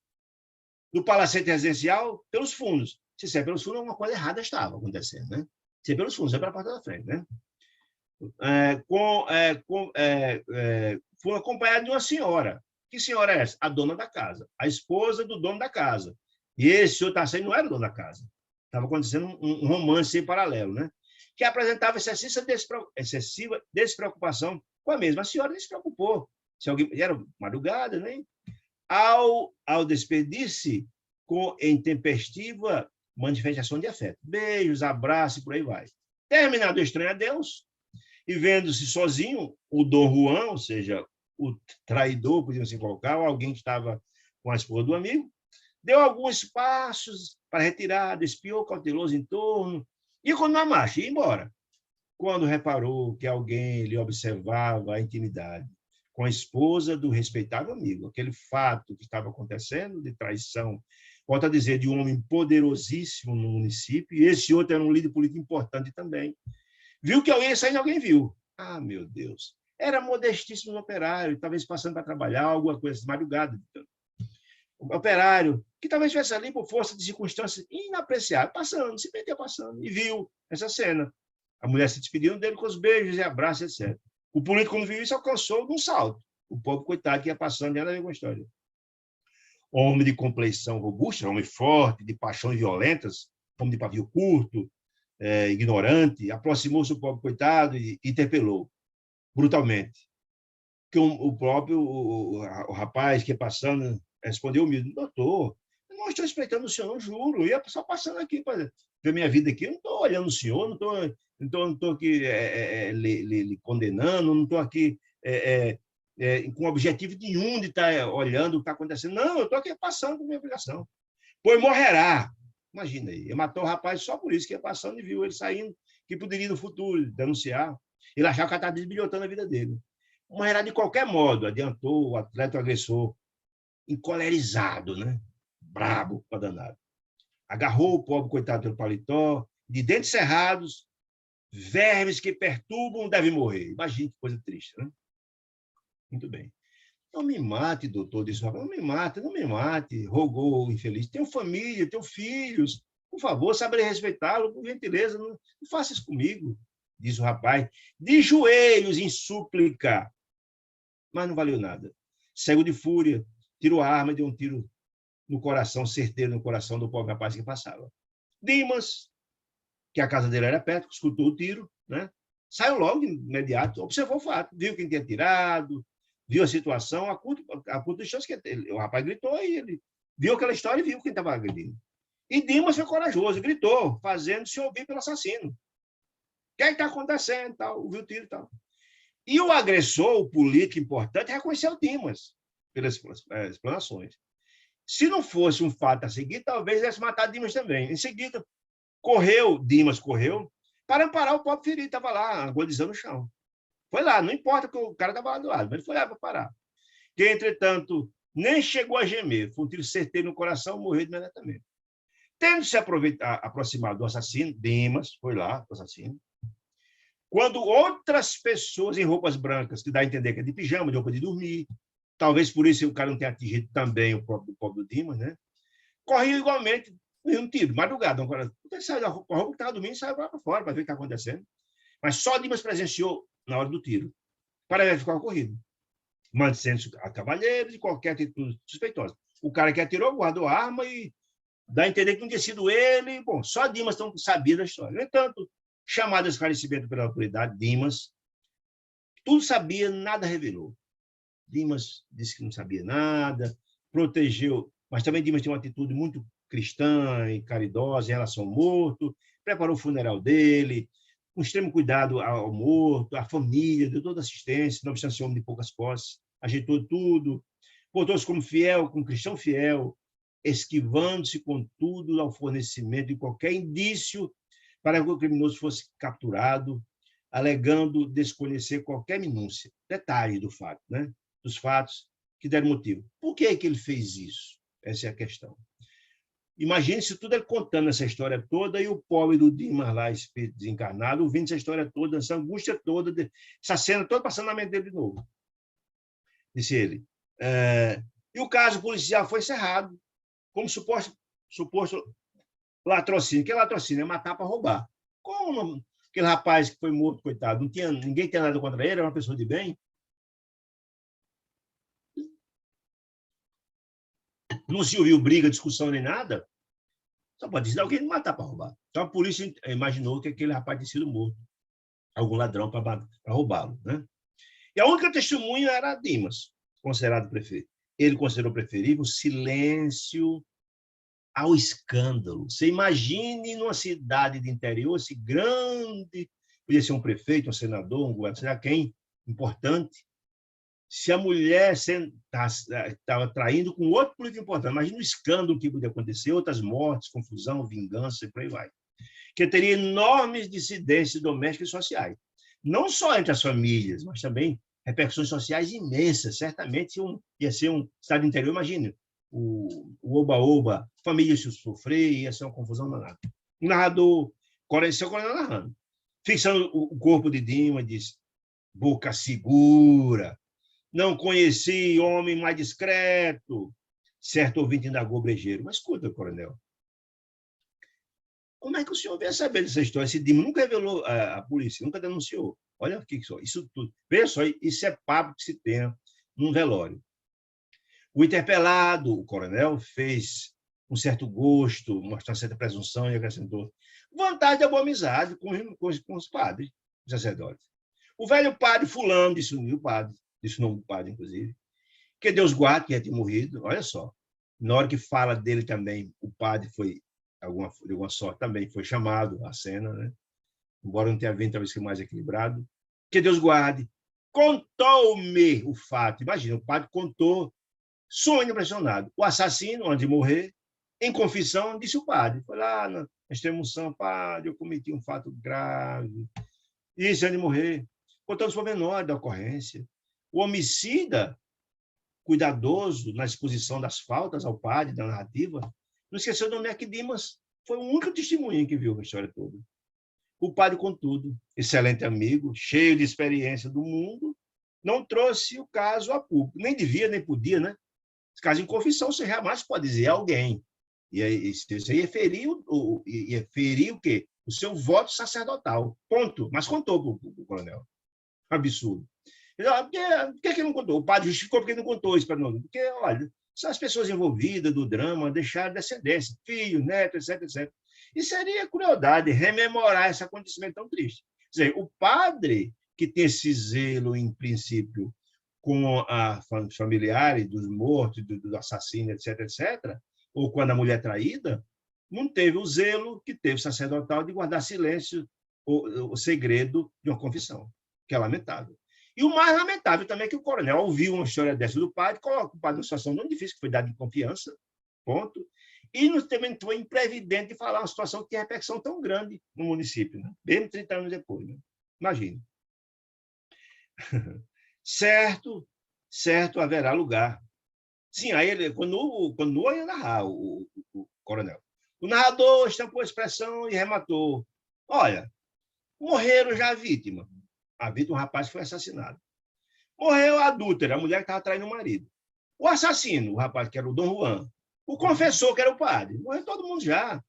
do palacete residencial, pelos fundos. Se é pelos fundos, alguma coisa errada estava acontecendo, né? Se é pelos fundos, é pela porta da frente, né? Foi acompanhado de uma senhora. Que senhora é essa? A dona da casa, a esposa do dono da casa. E esse senhor Tarcísio não era o dono da casa. Estava acontecendo um romance em paralelo, né? Que apresentava excessiva despreocupação com a mesma. A senhora nem se preocupou. Se alguém, era madrugada, né? Ao despedir-se com intempestiva manifestação de afeto. Beijos, abraços e por aí vai. Terminado o estranho adeus, e vendo-se sozinho, o Dom Juan, ou seja, o traidor, podíamos assim colocar, ou alguém que estava com a esposa do amigo, deu alguns passos para retirar, espiou cauteloso em torno, e continuou a marcha, e ia embora. Quando reparou que alguém lhe observava a intimidade com a esposa do respeitável amigo, aquele fato que estava acontecendo de traição, volto a dizer, de um homem poderosíssimo no município, e esse outro era um líder político importante também. Viu que alguém ia saindo, alguém viu. Ah, meu Deus. Era modestíssimo no operário, talvez passando para trabalhar, alguma coisa de madrugada. O operário, que talvez estivesse ali por força de circunstâncias inapreciáveis, passando, se meteu passando, e viu essa cena. A mulher se despedindo dele com os beijos e abraços, etc. O político, quando viu isso, alcançou de um salto. O pobre coitado que ia passando, nada a ver com a história. Homem de compleição robusta, homem forte, de paixões violentas, homem de pavio curto, ignorante, aproximou-se do pobre coitado e interpelou brutalmente. Que o próprio o rapaz que ia passando respondeu humilde: doutor, eu não estou respeitando o senhor, não juro, eu ia só passando aqui para ver minha vida aqui, eu não estou olhando o senhor, não estou aqui lhe condenando, não estou aqui com objetivo nenhum de estar olhando o que está acontecendo, não, eu estou aqui passando por minha obrigação. Pois morrerá. Imagina aí, ele matou o rapaz só por isso, que ia passando e viu ele saindo, que poderia no futuro denunciar. Ele achava que estava desbilhotando a vida dele. Morrerá de qualquer modo, adiantou o atleta o agressor, encolerizado, né? Brabo para danado. Agarrou o pobre coitado pelo paletó, de dentes cerrados, vermes que perturbam devem morrer. Imagina que coisa triste, né? Muito bem. Não me mate, doutor, disse o rapaz. Não me mate, não me mate, rogou o infeliz. Tenho família, tenho filhos. Por favor, saberei respeitá-lo, por gentileza, não faça isso comigo, diz o rapaz, de joelhos em súplica. Mas não valeu nada. Cego de fúria, tirou a arma e deu um tiro no coração, certeiro no coração do pobre rapaz que passava. Dimas, que a casa dele era perto, escutou o tiro, né? Saiu logo, imediato, observou o fato, viu quem tinha tirado, viu a situação, a curta chance que o rapaz gritou e ele viu aquela história e viu quem estava agredindo. E Dimas foi corajoso, gritou, fazendo-se ouvir pelo assassino. O que está acontecendo? Tal, ouviu o tiro e tal. E o agressor, o político importante, reconheceu Dimas pelas explanações. Se não fosse um fato a seguir, talvez tivesse matado Dimas também. Em seguida, Dimas correu para amparar o pobre ferido, estava lá, agonizando no chão. Foi lá, não importa que o cara estava lá do lado, mas ele foi lá para parar. Que, entretanto, nem chegou a gemer, foi um tiro certeiro no coração, morreu imediatamente. Tendo se aproximado do assassino, Dimas foi lá, o assassino, quando outras pessoas em roupas brancas, que dá a entender que é de pijama, de roupa de dormir, talvez por isso o cara não tenha atingido também o pobre Dimas, né? Corriam igualmente, um tiro, madrugada. Ele saiu da roupa que estava dormindo e saiu para fora para ver o que está acontecendo. Mas só Dimas presenciou na hora do tiro, para verificar o ocorrido, mantendo-se a cavalheiro de qualquer atitude suspeitosa. O cara que atirou guardou a arma e dá a entender que não tinha sido ele. Bom, só Dimas não sabia da história. No entanto, chamado a esclarecimento pela autoridade, Dimas tudo sabia, nada revelou. Dimas disse que não sabia nada, protegeu, mas também Dimas tinha uma atitude muito cristã e caridosa em relação ao morto, preparou o funeral dele, com extremo cuidado ao morto, à família, deu toda assistência, não obstante ser homem de poucas posses, ajeitou tudo, portou-se como fiel, como cristão fiel, esquivando-se, contudo, ao fornecimento de qualquer indício para que o criminoso fosse capturado, alegando desconhecer qualquer minúcia, detalhe do fato, né? Dos fatos que deram motivo. Por que ele fez isso? Essa é a questão. Imagine se tudo ele contando essa história toda e o pobre do Dimas lá, espírito desencarnado, ouvindo essa história toda, essa angústia toda, essa cena toda passando na mente dele de novo. Disse ele. E o caso policial foi encerrado, como suposto latrocínio. O que é latrocínio? É matar para roubar. Como aquele rapaz que foi morto, coitado, ninguém tinha nada contra ele, era uma pessoa de bem. Não se ouviu briga, discussão nem nada. Só pode dizer alguém matar para roubar. Então a polícia imaginou que aquele rapaz tinha sido morto. Algum ladrão para roubá-lo, né? E a única testemunha era Dimas, considerado prefeito. Ele considerou preferível o silêncio ao escândalo. Você imagine numa cidade de interior, esse grande, podia ser um prefeito, um senador, um governador, sei quem, importante, se a mulher estava traindo com outro político importante. Imagina o escândalo que podia acontecer, outras mortes, confusão, vingança e por aí vai. Que teria enormes dissidências domésticas e sociais. Não só entre as famílias, mas também repercussões sociais imensas. Certamente ia ser um estado interior, imagine, o oba-oba, família se sofrer, ia ser uma confusão danada. O narrador, seu coronel narrando, fixando o corpo de Dimas, disse, boca segura, não conheci homem mais discreto. Certo ouvinte indagou brejeiro. Mas escuta, coronel, como é que o senhor veio saber dessa história? Esse Dimas nunca revelou a polícia, nunca denunciou. Olha aqui, isso tudo. Veja só, isso é papo que se tem num velório. O interpelado, o coronel, fez um certo gosto, mostrou uma certa presunção e acrescentou vontade da boa amizade com os padres, os sacerdotes. O velho padre fulano, disse o padre, disse o nome do padre, inclusive, que Deus guarde, que já tinha morrido. Olha só, na hora que fala dele também, o padre foi, de alguma sorte, também foi chamado à cena, né? Embora não tenha vindo, talvez que mais equilibrado. Que Deus guarde. Contou-me o fato. Imagina, o padre contou, sonho impressionado. O assassino, antes de morrer, em confissão, disse o padre. Foi lá na extremoção, padre, eu cometi um fato grave. Isso, antes de morrer. Contando os pormenores da ocorrência. O homicida, cuidadoso na exposição das faltas ao padre, da narrativa, não esqueceu de onde é que Dimas foi o único testemunho que viu a história toda. O padre, contudo, excelente amigo, cheio de experiência do mundo, não trouxe o caso a público. Nem devia, nem podia, né? Esse caso em confissão, você jamais pode dizer a alguém. E isso aí ia ferir o quê? O seu voto sacerdotal. Ponto. Mas contou para o coronel. Absurdo. Por que ele não contou? O padre justificou porque não contou isso para nós. Porque, olha, são as pessoas envolvidas do drama deixaram descendência, filho, neto, etc, etc. E seria crueldade rememorar esse acontecimento tão triste. Quer dizer, o padre que tem esse zelo, em princípio, com a familiares dos mortos, do assassino, etc, etc, ou quando a mulher é traída, não teve o zelo que teve o sacerdotal de guardar silêncio, o segredo de uma confissão, que é lamentável. E o mais lamentável também é que o coronel ouviu uma história dessa do padre, coloca o padre numa situação tão difícil, que foi dada de confiança, ponto, e também foi imprevidente de falar uma situação que tem repercussão tão grande no município, né? Mesmo 30 anos depois. Né? Imagine. Certo haverá lugar. Sim, aí ele continuou a narrar, o coronel. O narrador estampou a expressão e rematou. Olha, morreram já a vítima. A vítima, um rapaz que foi assassinado. Morreu a adúltera, a mulher que estava traindo o marido. O assassino, o rapaz que era o Dom Juan. O confessor, que era o padre. Morreu todo mundo já.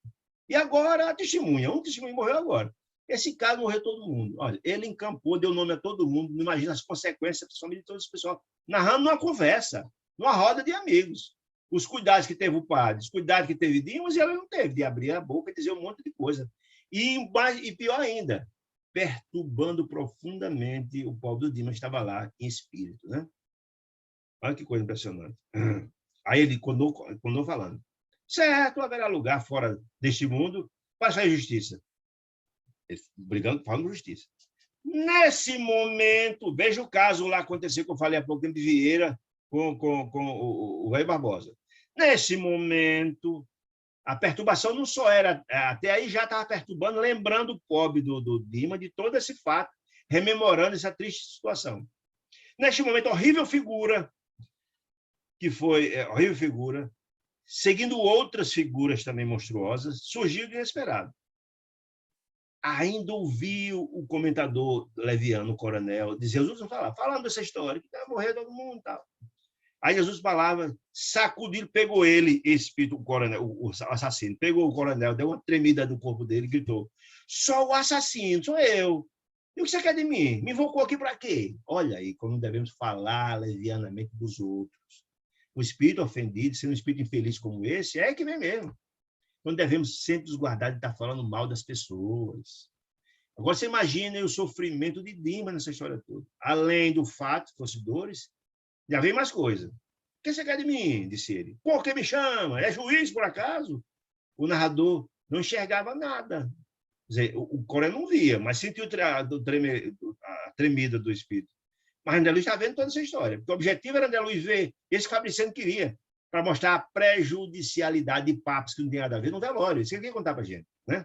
E agora a testemunha. Um testemunho morreu agora. Esse caso morreu todo mundo. Olha, ele encampou, deu nome a todo mundo. Não imagina as consequências, principalmente de todo esse pessoal. Narrando numa conversa, numa roda de amigos. Os cuidados que teve o padre, os cuidados que teve Dimas, e ela não teve, de abrir a boca e dizer um monte de coisa. E pior ainda, perturbando profundamente o pobre do Dimas, estava lá em espírito. Né? Olha que coisa impressionante. Aí ele continuou falando. Certo, haverá lugar fora deste mundo para fazer justiça. Ele brigando, falando justiça. Nesse momento, veja o caso lá acontecer que eu falei há pouco tempo de Vieira com o velho Barbosa. Nesse momento, a perturbação não só era... Até aí já estava perturbando, lembrando o pobre do Dimas de todo esse fato, rememorando essa triste situação. Neste momento, horrível figura, seguindo outras figuras também monstruosas, surgiu de inesperado. Ainda ouviu o comentador leviano, o coronel, dizer, Jesus não falando dessa história, que vai morrer todo mundo e tal. Aí Jesus falava, sacudiu, pegou ele, esse espírito, o coronel, o assassino, pegou o coronel, deu uma tremida no corpo dele e gritou, só o assassino, sou eu. E o que você quer de mim? Me invocou aqui para quê? Olha aí como devemos falar levianamente dos outros. O espírito ofendido, sendo um espírito infeliz como esse, é que vem mesmo. Então devemos sempre nos guardar de estar falando mal das pessoas. Agora você imagina o sofrimento de Dimas nessa história toda. Além do fato, fosse dores, já vem mais coisa. O que você quer de mim? Disse ele. Por que me chama? É juiz, por acaso? O narrador não enxergava nada. Quer dizer, o coronel não via, mas sentiu a tremida do espírito. Mas André Luiz está vendo toda essa história. Porque o objetivo era André Luiz ver esse que Fabriciano queria, para mostrar a prejudicialidade de papos que não tem nada a ver no velório. Isso que ele queria contar para a gente. Né?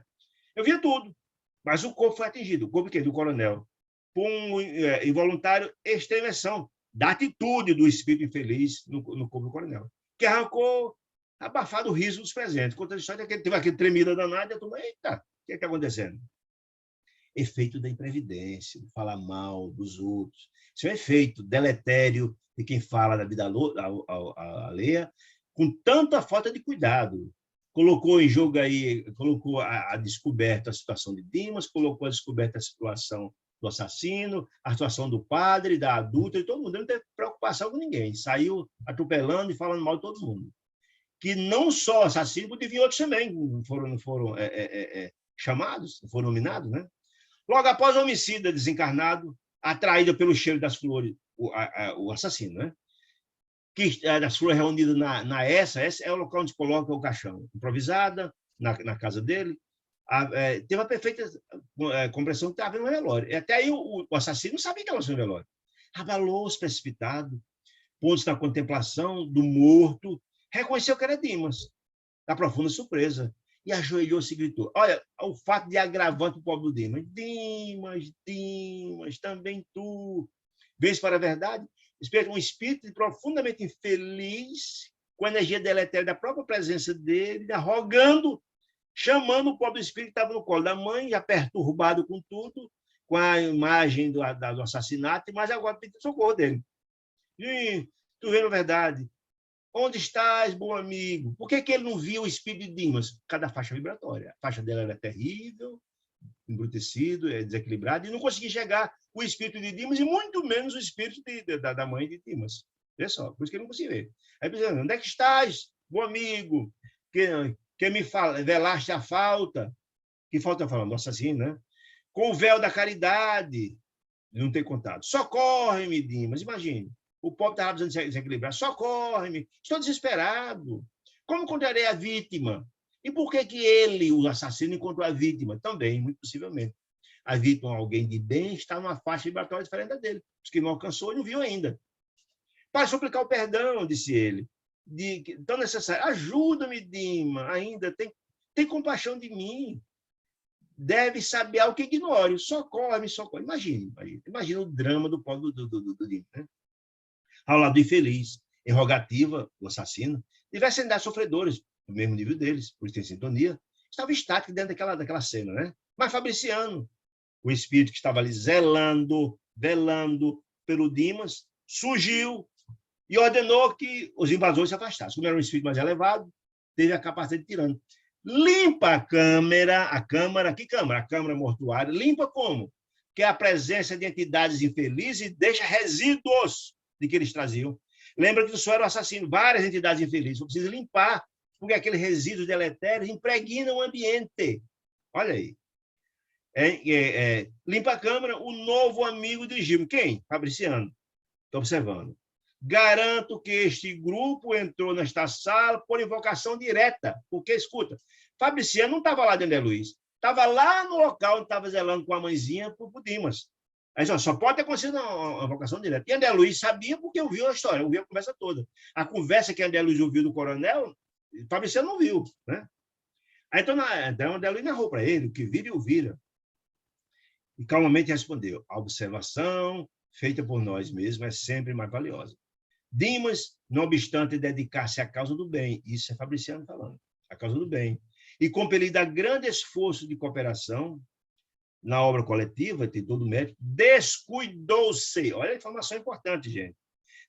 Eu via tudo, mas o corpo foi atingido. O corpo do coronel, por um involuntário extremação da atitude do espírito infeliz no corpo do coronel, que arrancou abafado o riso dos presentes. Conta a história que ele teve aquele tremida danada e a turma, eita, o que está acontecendo? Efeito da imprevidência, de falar mal dos outros. Isso é um efeito deletério de quem fala da vida alheia, com tanta falta de cuidado. Colocou em jogo aí, colocou a descoberta a situação de Dimas, colocou a descoberta a situação do assassino, a situação do padre, da adulta, e todo mundo não teve preocupação com ninguém. Saiu atropelando e falando mal de todo mundo. Que não só assassino, porque teve outros também, não foram chamados, não foram nominados, né? Logo após o homicida desencarnado, atraído pelo cheiro das flores, o assassino, né? Que das flores reunidas essa é o local onde coloca o caixão, improvisada, na casa dele. Teve a perfeita compreensão que estava no velório. Até aí o assassino não sabia que ela estava no velório. Abalou-se precipitado, pôs-se na contemplação do morto, reconheceu que era Dimas, da profunda surpresa, e ajoelhou-se e gritou. Olha, o fato de agravante o pobre do Dimas. Dimas, também tu. Vês para a verdade? Um espírito profundamente infeliz, com a energia deletéria da própria presença dele, rogando, chamando o pobre espírito que estava no colo da mãe, já perturbado com tudo, com a imagem do assassinato, mas agora pedindo socorro dele. E tu vês a verdade? Onde estás, bom amigo? Por que ele não via o espírito de Dimas? Cada faixa vibratória. A faixa dela era terrível, embrutecido, desequilibrado, e não conseguia enxergar o espírito de Dimas, e muito menos o espírito da mãe de Dimas. Olha só, por isso que ele não conseguia ver. Aí pensando, onde é que estás, bom amigo? Que me velaste a falta. Que falta falando? Do assassino, né? Com o véu da caridade. Não tem contato. Socorre-me, Dimas. Imagine. O pobre estava precisando desequilibrar. Socorre-me. Estou desesperado. Como encontrarei a vítima? E por que ele, o assassino, encontrou a vítima? Também, muito possivelmente. A vítima, alguém de bem, está numa faixa vibratória diferente da dele. Os que não alcançou e não viu ainda. Para suplicar o perdão, disse ele. Tão necessário. Ajuda-me, Dima. Ainda tem compaixão de mim. Deve saber algo que ignore. Socorre-me, socorre. Imagina o drama do pobre do Dima, né? Ao lado do infeliz, interrogativa, o assassino, diversas entidades sofredores, do mesmo nível deles, por isso tem sintonia, estava estático dentro daquela cena, né? Mas Fabriciano, o espírito que estava ali velando pelo Dimas, surgiu e ordenou que os invasores se afastassem. Como era um espírito mais elevado, teve a capacidade de tirando. Limpa a câmara, que câmara? A câmara mortuária. Limpa como? Que é a presença de entidades infelizes e deixa resíduos de que eles traziam. Lembra que o senhor era o assassino, várias entidades infelizes. Você precisa limpar, porque aqueles resíduos deletérios impregnam o ambiente. Olha aí. Limpa a câmara, o novo amigo de Gil. Quem? Fabriciano. Estou observando. Garanto que este grupo entrou nesta sala por invocação direta. Porque, escuta, Fabriciano não estava lá dentro de Luiz. Estava lá no local onde estava zelando com a mãezinha para o Dimas. Aí só pode ter acontecido uma vocação direta. E André Luiz sabia porque ouviu a história, ouviu a conversa toda. A conversa que André Luiz ouviu do coronel, Fabriciano não viu, né? Aí, então André Luiz narrou para ele o que vira e o vira. E calmamente respondeu: a observação feita por nós mesmos é sempre mais valiosa. Dimas, não obstante dedicar-se à causa do bem, isso é Fabriciano falando, a causa do bem, e compelido a grande esforço de cooperação na obra coletiva, tem todo o mérito, descuidou-se, olha a informação importante, gente,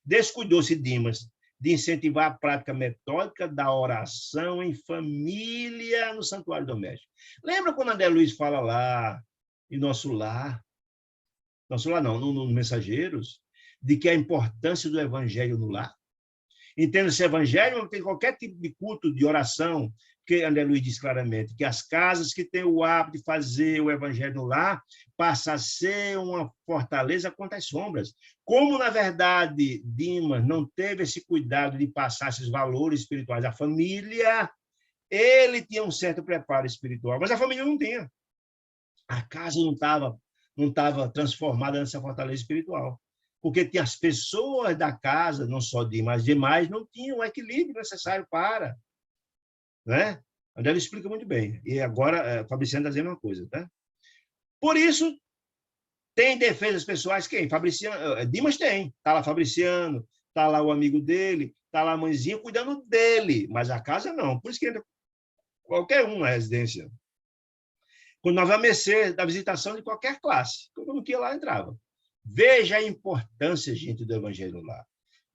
descuidou-se Dimas de incentivar a prática metódica da oração em família no santuário doméstico. Lembra quando André Luiz fala lá, em nosso lar não, no Mensageiros, de que a importância do evangelho no lar? Entenda-se evangelho, não tem qualquer tipo de culto, de oração, porque André Luiz diz claramente que as casas que têm o hábito de fazer o evangelho no lar passa a ser uma fortaleza contra as sombras. Como, na verdade, Dimas não teve esse cuidado de passar esses valores espirituais à família, ele tinha um certo preparo espiritual, mas a família não tinha. A casa não estava transformada nessa fortaleza espiritual. Porque tinha as pessoas da casa, não só Dimas, mas demais, não tinham o equilíbrio necessário para. Né? André explica muito bem. E agora, Fabriciano está dizendo uma coisa. Tá? Por isso, tem defesas pessoais quem? Fabriciano, Dimas tem. Está lá Fabriciano, está lá o amigo dele, está lá a mãezinha cuidando dele, mas a casa não. Por isso que entra qualquer um na residência. Quando nós vamos mercê da visitação de qualquer classe. Quando não queria lá, entrava. Veja a importância, gente, do evangelho lá.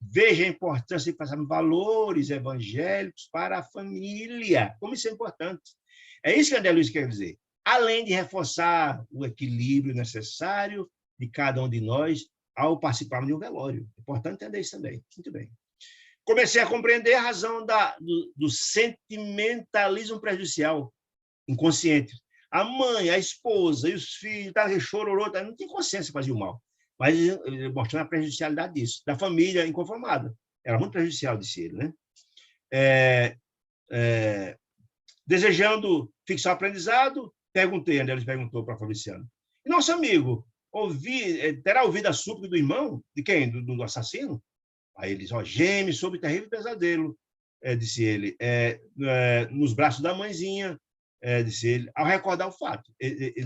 Veja a importância de passar valores evangélicos para a família. Como isso é importante. É isso que André Luiz quer dizer. Além de reforçar o equilíbrio necessário de cada um de nós ao participarmos de um velório. É importante entender isso também. Muito bem. Comecei a compreender a razão do sentimentalismo prejudicial, inconsciente. A mãe, a esposa e os filhos, tá, chororô, tá, não tem consciência de fazer o mal. Mas ele mostrando a prejudicialidade disso, da família inconformada. Era muito prejudicial, disse ele. Né? Desejando fixar o aprendizado, perguntei, André perguntou para Fabriciano. E nosso amigo, terá ouvido a súplica do irmão? De quem? Do assassino? Aí ele diz, geme sob terrível pesadelo, disse ele, nos braços da mãezinha, disse ele, ao recordar o fato.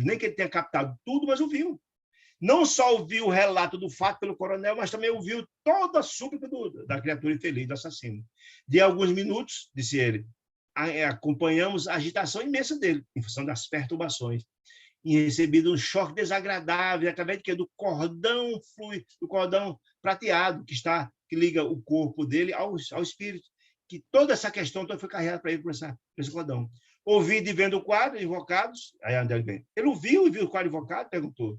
Nem que ele tenha captado tudo, mas ouviu. Não só ouviu o relato do fato pelo coronel, mas também ouviu toda a súplica da criatura infeliz, do assassino. De alguns minutos, disse ele, acompanhamos a agitação imensa dele, em função das perturbações, e recebido um choque desagradável, através de quê? Do cordão prateado, que liga o corpo dele ao espírito, que toda essa questão toda foi carregada para ele por esse cordão. Ouvido e vendo o quadro, invocados, aí André vem. Ele ouviu e viu o quadro invocado, perguntou.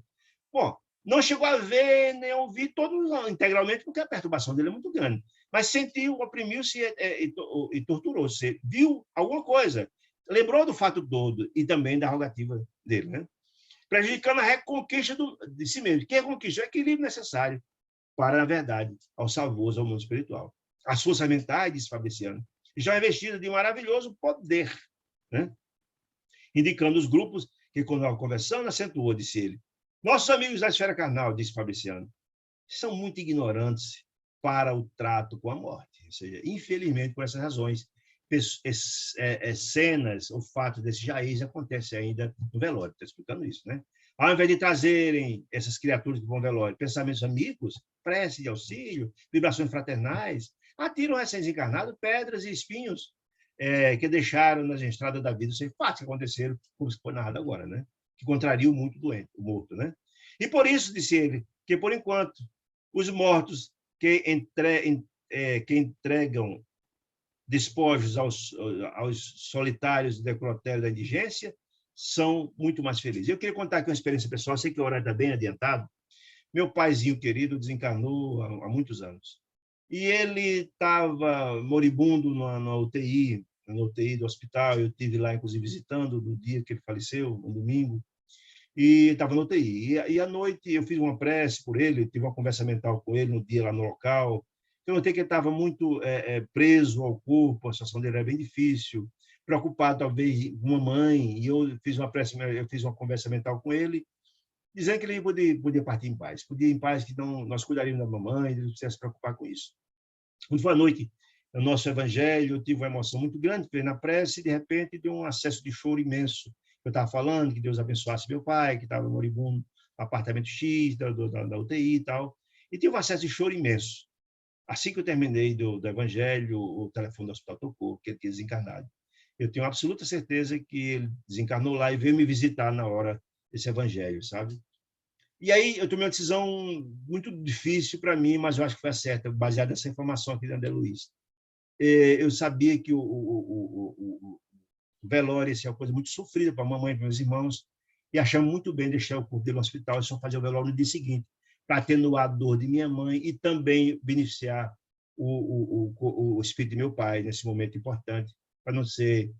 Bom, não chegou a ver nem a ouvir todos integralmente, porque a perturbação dele é muito grande. Mas sentiu, oprimiu-se e torturou-se. Viu alguma coisa. Lembrou do fato todo e também da rogativa dele, né? Prejudicando a reconquista de si mesmo. Que reconquista? O equilíbrio necessário para, na verdade, ao salvoso ao mundo espiritual. As forças mentais, disse Fabriciano, estão revestidas de um maravilhoso poder, né? Indicando os grupos que, quando estavam conversando, acentuou, disse ele. Nossos amigos da esfera carnal, disse Fabriciano, são muito ignorantes para o trato com a morte. Ou seja, infelizmente, por essas razões, cenas, o fato desse Jair acontece ainda no velório. Estou explicando isso, né? Ao invés de trazerem essas criaturas que vão ao velório, pensamentos amigos, prece de auxílio, vibrações fraternais, atiram recém-encarnados pedras e espinhos que deixaram nas estradas da vida. Isso é fatos que aconteceram, como se foi narrado agora, né? Que contrariam muito o morto, né? E por isso, disse ele, que por enquanto os mortos que entregam despojos aos solitários do necrotério da indigência são muito mais felizes. Eu queria contar aqui uma experiência pessoal, sei que o horário está bem adiantado. Meu paizinho querido desencarnou há muitos anos. E ele estava moribundo na UTI do hospital. Eu estive lá, inclusive, visitando no dia que ele faleceu, no domingo. E estava na UTI. E à noite eu fiz uma prece por ele, tive uma conversa mental com ele no dia lá no local. Eu notei que ele estava muito preso ao corpo, a situação dele era bem difícil, preocupado talvez com uma mãe, e eu fiz uma conversa mental com ele, dizendo que ele podia partir em paz. Podia ir em paz, que não, nós cuidaríamos da mamãe, ele não precisa se preocupar com isso. Quando foi à noite, no nosso evangelho, eu tive uma emoção muito grande, fui na prece e, de repente, deu um acesso de choro imenso. Eu estava falando que Deus abençoasse meu pai, que estava moribundo no apartamento X, da UTI e tal. E tive um acesso de choro imenso. Assim que eu terminei do evangelho, o telefone do hospital tocou, que ele tinha desencarnado. Eu tenho absoluta certeza que ele desencarnou lá e veio me visitar na hora desse evangelho, sabe? E aí eu tomei uma decisão muito difícil para mim, mas eu acho que foi a certa, baseada nessa informação aqui da André Luiz. Eu sabia que o velório ia ser uma coisa muito sofrida para a mamãe e para meus irmãos, e achamos muito bem deixar o corpo dele no hospital e só fazer o velório no dia seguinte, para atenuar a dor de minha mãe e também beneficiar o espírito de meu pai nesse momento importante, para não ser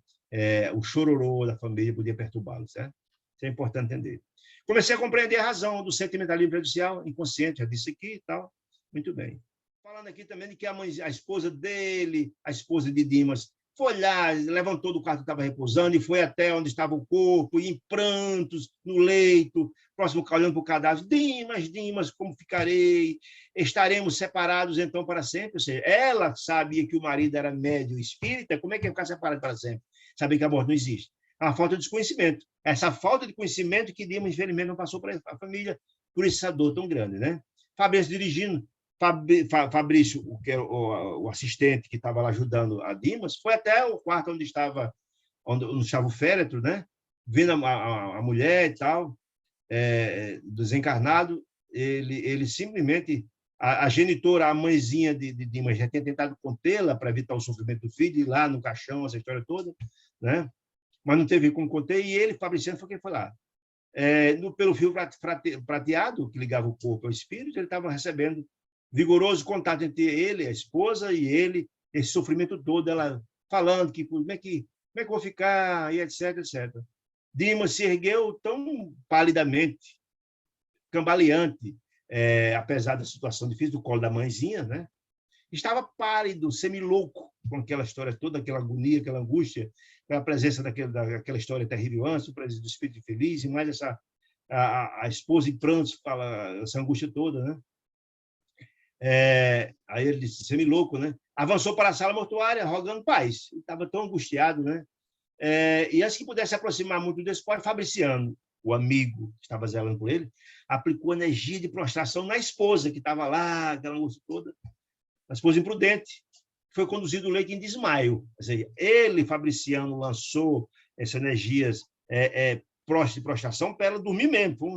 o chororô da família poder perturbá-lo, certo? Isso é importante entender. Comecei a compreender a razão do sentimentalismo prejudicial, inconsciente, já disse aqui e tal. Muito bem. Falando aqui também de que a esposa dele, a esposa de Dimas, foi lá, levantou do quarto que estava repousando e foi até onde estava o corpo, em prantos, no leito, próximo olhando para o cadáver. Dimas, como ficarei? Estaremos separados então para sempre? Ou seja, ela sabia que o marido era médium espírita, como é que ia ficar separado para sempre? Sabia que a morte não existe. É uma falta de desconhecimento. Essa falta de conhecimento que Dimas, infelizmente, não passou para a família por essa dor tão grande, né? Fabrício dirigindo, Fabrício, que era o assistente que estava lá ajudando a Dimas, foi até o quarto onde estava o féretro, né? Vendo a mulher e tal, desencarnado, ele simplesmente, a genitora, a mãezinha de Dimas, já tinha tentado contê-la para evitar o sofrimento do filho, ir lá no caixão, essa história toda, né? Mas não teve como conter, e ele, Fabriciano, foi quem foi lá. Pelo fio prateado, que ligava o corpo ao espírito, ele estava recebendo vigoroso contato entre ele, a esposa e ele, esse sofrimento todo, ela falando que como é que eu vou ficar, e etc, etc. Dimas se ergueu tão palidamente, cambaleante, apesar da situação difícil, do colo da mãezinha, né? Estava pálido, semilouco, com aquela história toda, aquela agonia, aquela angústia, pela presença daquela história terrível antes, o presença do espírito feliz, e mais a esposa em prantos, fala essa angústia toda, né? Aí ele disse, semi-louco, né? Avançou para a sala mortuária, rogando paz. Ele estava tão angustiado, né? E antes que pudesse se aproximar muito desse pai, Fabriciano, o amigo que estava zelando por ele, aplicou energia de prostração na esposa, que estava lá, aquela angústia toda. A esposa imprudente, foi conduzido o leito em desmaio. Ou seja, ele, Fabriciano, lançou essas energias de prostração para ela dormir mesmo. Foi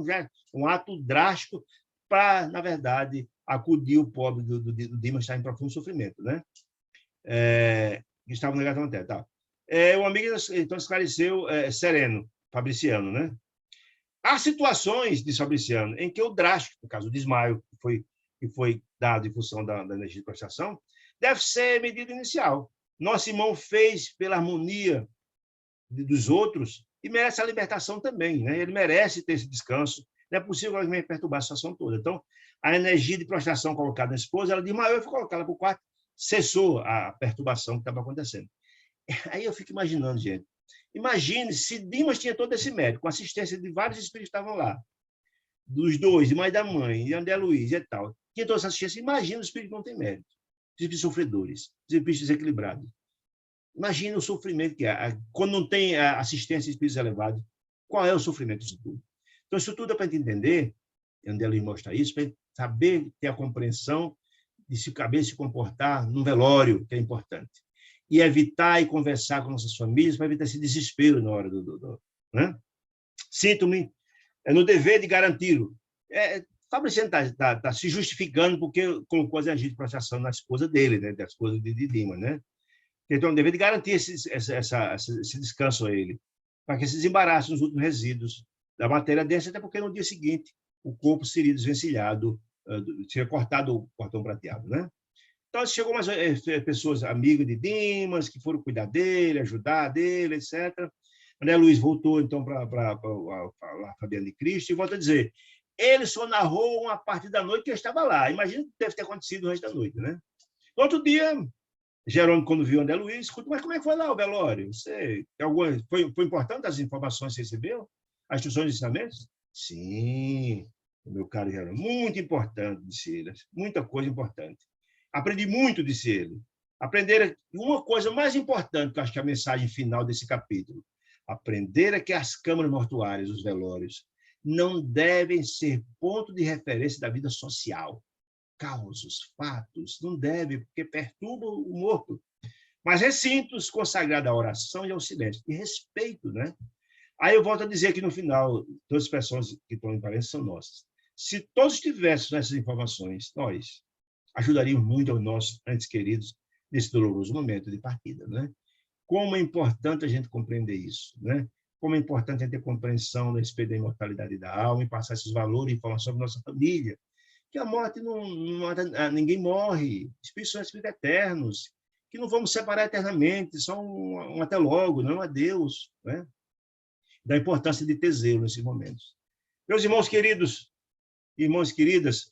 um ato drástico para, na verdade, acudir o pobre do Dimas, que está em profundo sofrimento, né? Que estava no negativo até, tá? O amigo, então, esclareceu sereno, Fabriciano, né? Há situações de Fabriciano em que o drástico, no caso, o desmaio, que foi dado em função da energia de prostração, deve ser medida inicial. Nosso irmão fez pela harmonia dos outros e merece a libertação também, né? Ele merece ter esse descanso. Não é possível alguém perturbar a situação toda. Então, a energia de prostração colocada na esposa, ela desmaiou e foi colocada para o quarto, cessou a perturbação que estava acontecendo. Aí eu fico imaginando, gente. Imagine se Dimas tinha todo esse mérito, com assistência de vários espíritos que estavam lá, dos dois, de mãe da mãe, de André Luiz e tal. Tinha toda essa assistência. Imagina os espíritos que não têm mérito. Os espíritos sofredores, os espíritos desequilibrados. Imagina o sofrimento que há. Quando não tem assistência de espíritos elevados, qual é o sofrimento disso tudo? Então, isso tudo é para a gente entender, e André Luiz mostra isso, para saber ter a compreensão de saber se comportar num velório, que é importante. E evitar e conversar com nossas famílias para evitar esse desespero na hora né? Sinto-me no dever de garanti-lo. Fabriciano está se justificando porque colocou as energias de prostração na esposa dele, né? Da esposa de Dimas, né? Então, o dever de garantir esse descanso a ele, para que se desembarasse nos últimos resíduos da matéria densa, até porque no dia seguinte o corpo seria desvencilhado, seria cortado o cordão prateado, né? Então, chegou mais pessoas amigas de Dimas, que foram cuidar dele, ajudar dele, etc. André Luiz voltou, então, para a Fabiana de Cristo e volta a dizer, ele só narrou uma parte da noite que eu estava lá. Imagina que deve ter acontecido o resto da noite, né? Outro dia, Jerônimo, quando viu André Luiz, escuta, mas como é que foi lá o velório? Foi importante as informações que você recebeu? As instruções e ensinamentos? Sim, meu caro Geraldo, muito importante, disse ele. Muita coisa importante. Aprendi muito, disse ele. Aprender uma coisa mais importante, que eu acho que é a mensagem final desse capítulo. Aprender é que as câmaras mortuárias, os velórios, não devem ser ponto de referência da vida social. Causos, fatos, não deve, porque perturba o morto. Mas recintos consagrados à oração e ao silêncio, e respeito, né? Aí eu volto a dizer que no final, todas as pessoas que estão em parênteses são nossas. Se todos tivéssemos essas informações, nós ajudaríamos muito aos nossos entes queridos nesse doloroso momento de partida, né? Como é importante a gente compreender isso, né? Como é importante a gente ter compreensão a respeito da imortalidade da alma e passar esses valores e informações sobre nossa família, que a morte não ninguém morre, espíritos são espíritos eternos, que não vamos separar eternamente, só um até logo, não um adeus, né? Da importância de ter zelo nesses momentos. Meus irmãos queridos, irmãs queridas,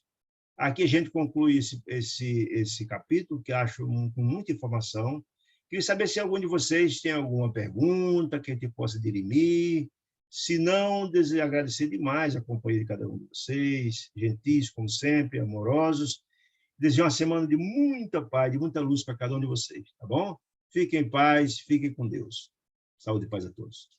aqui a gente conclui esse capítulo, que acho com muita informação. Queria saber se algum de vocês tem alguma pergunta que a gente possa dirimir. Se não, desejo agradecer demais a companhia de cada um de vocês, gentis, como sempre, amorosos. Desejo uma semana de muita paz, de muita luz para cada um de vocês, tá bom? Fiquem em paz, fiquem com Deus. Saúde e paz a todos.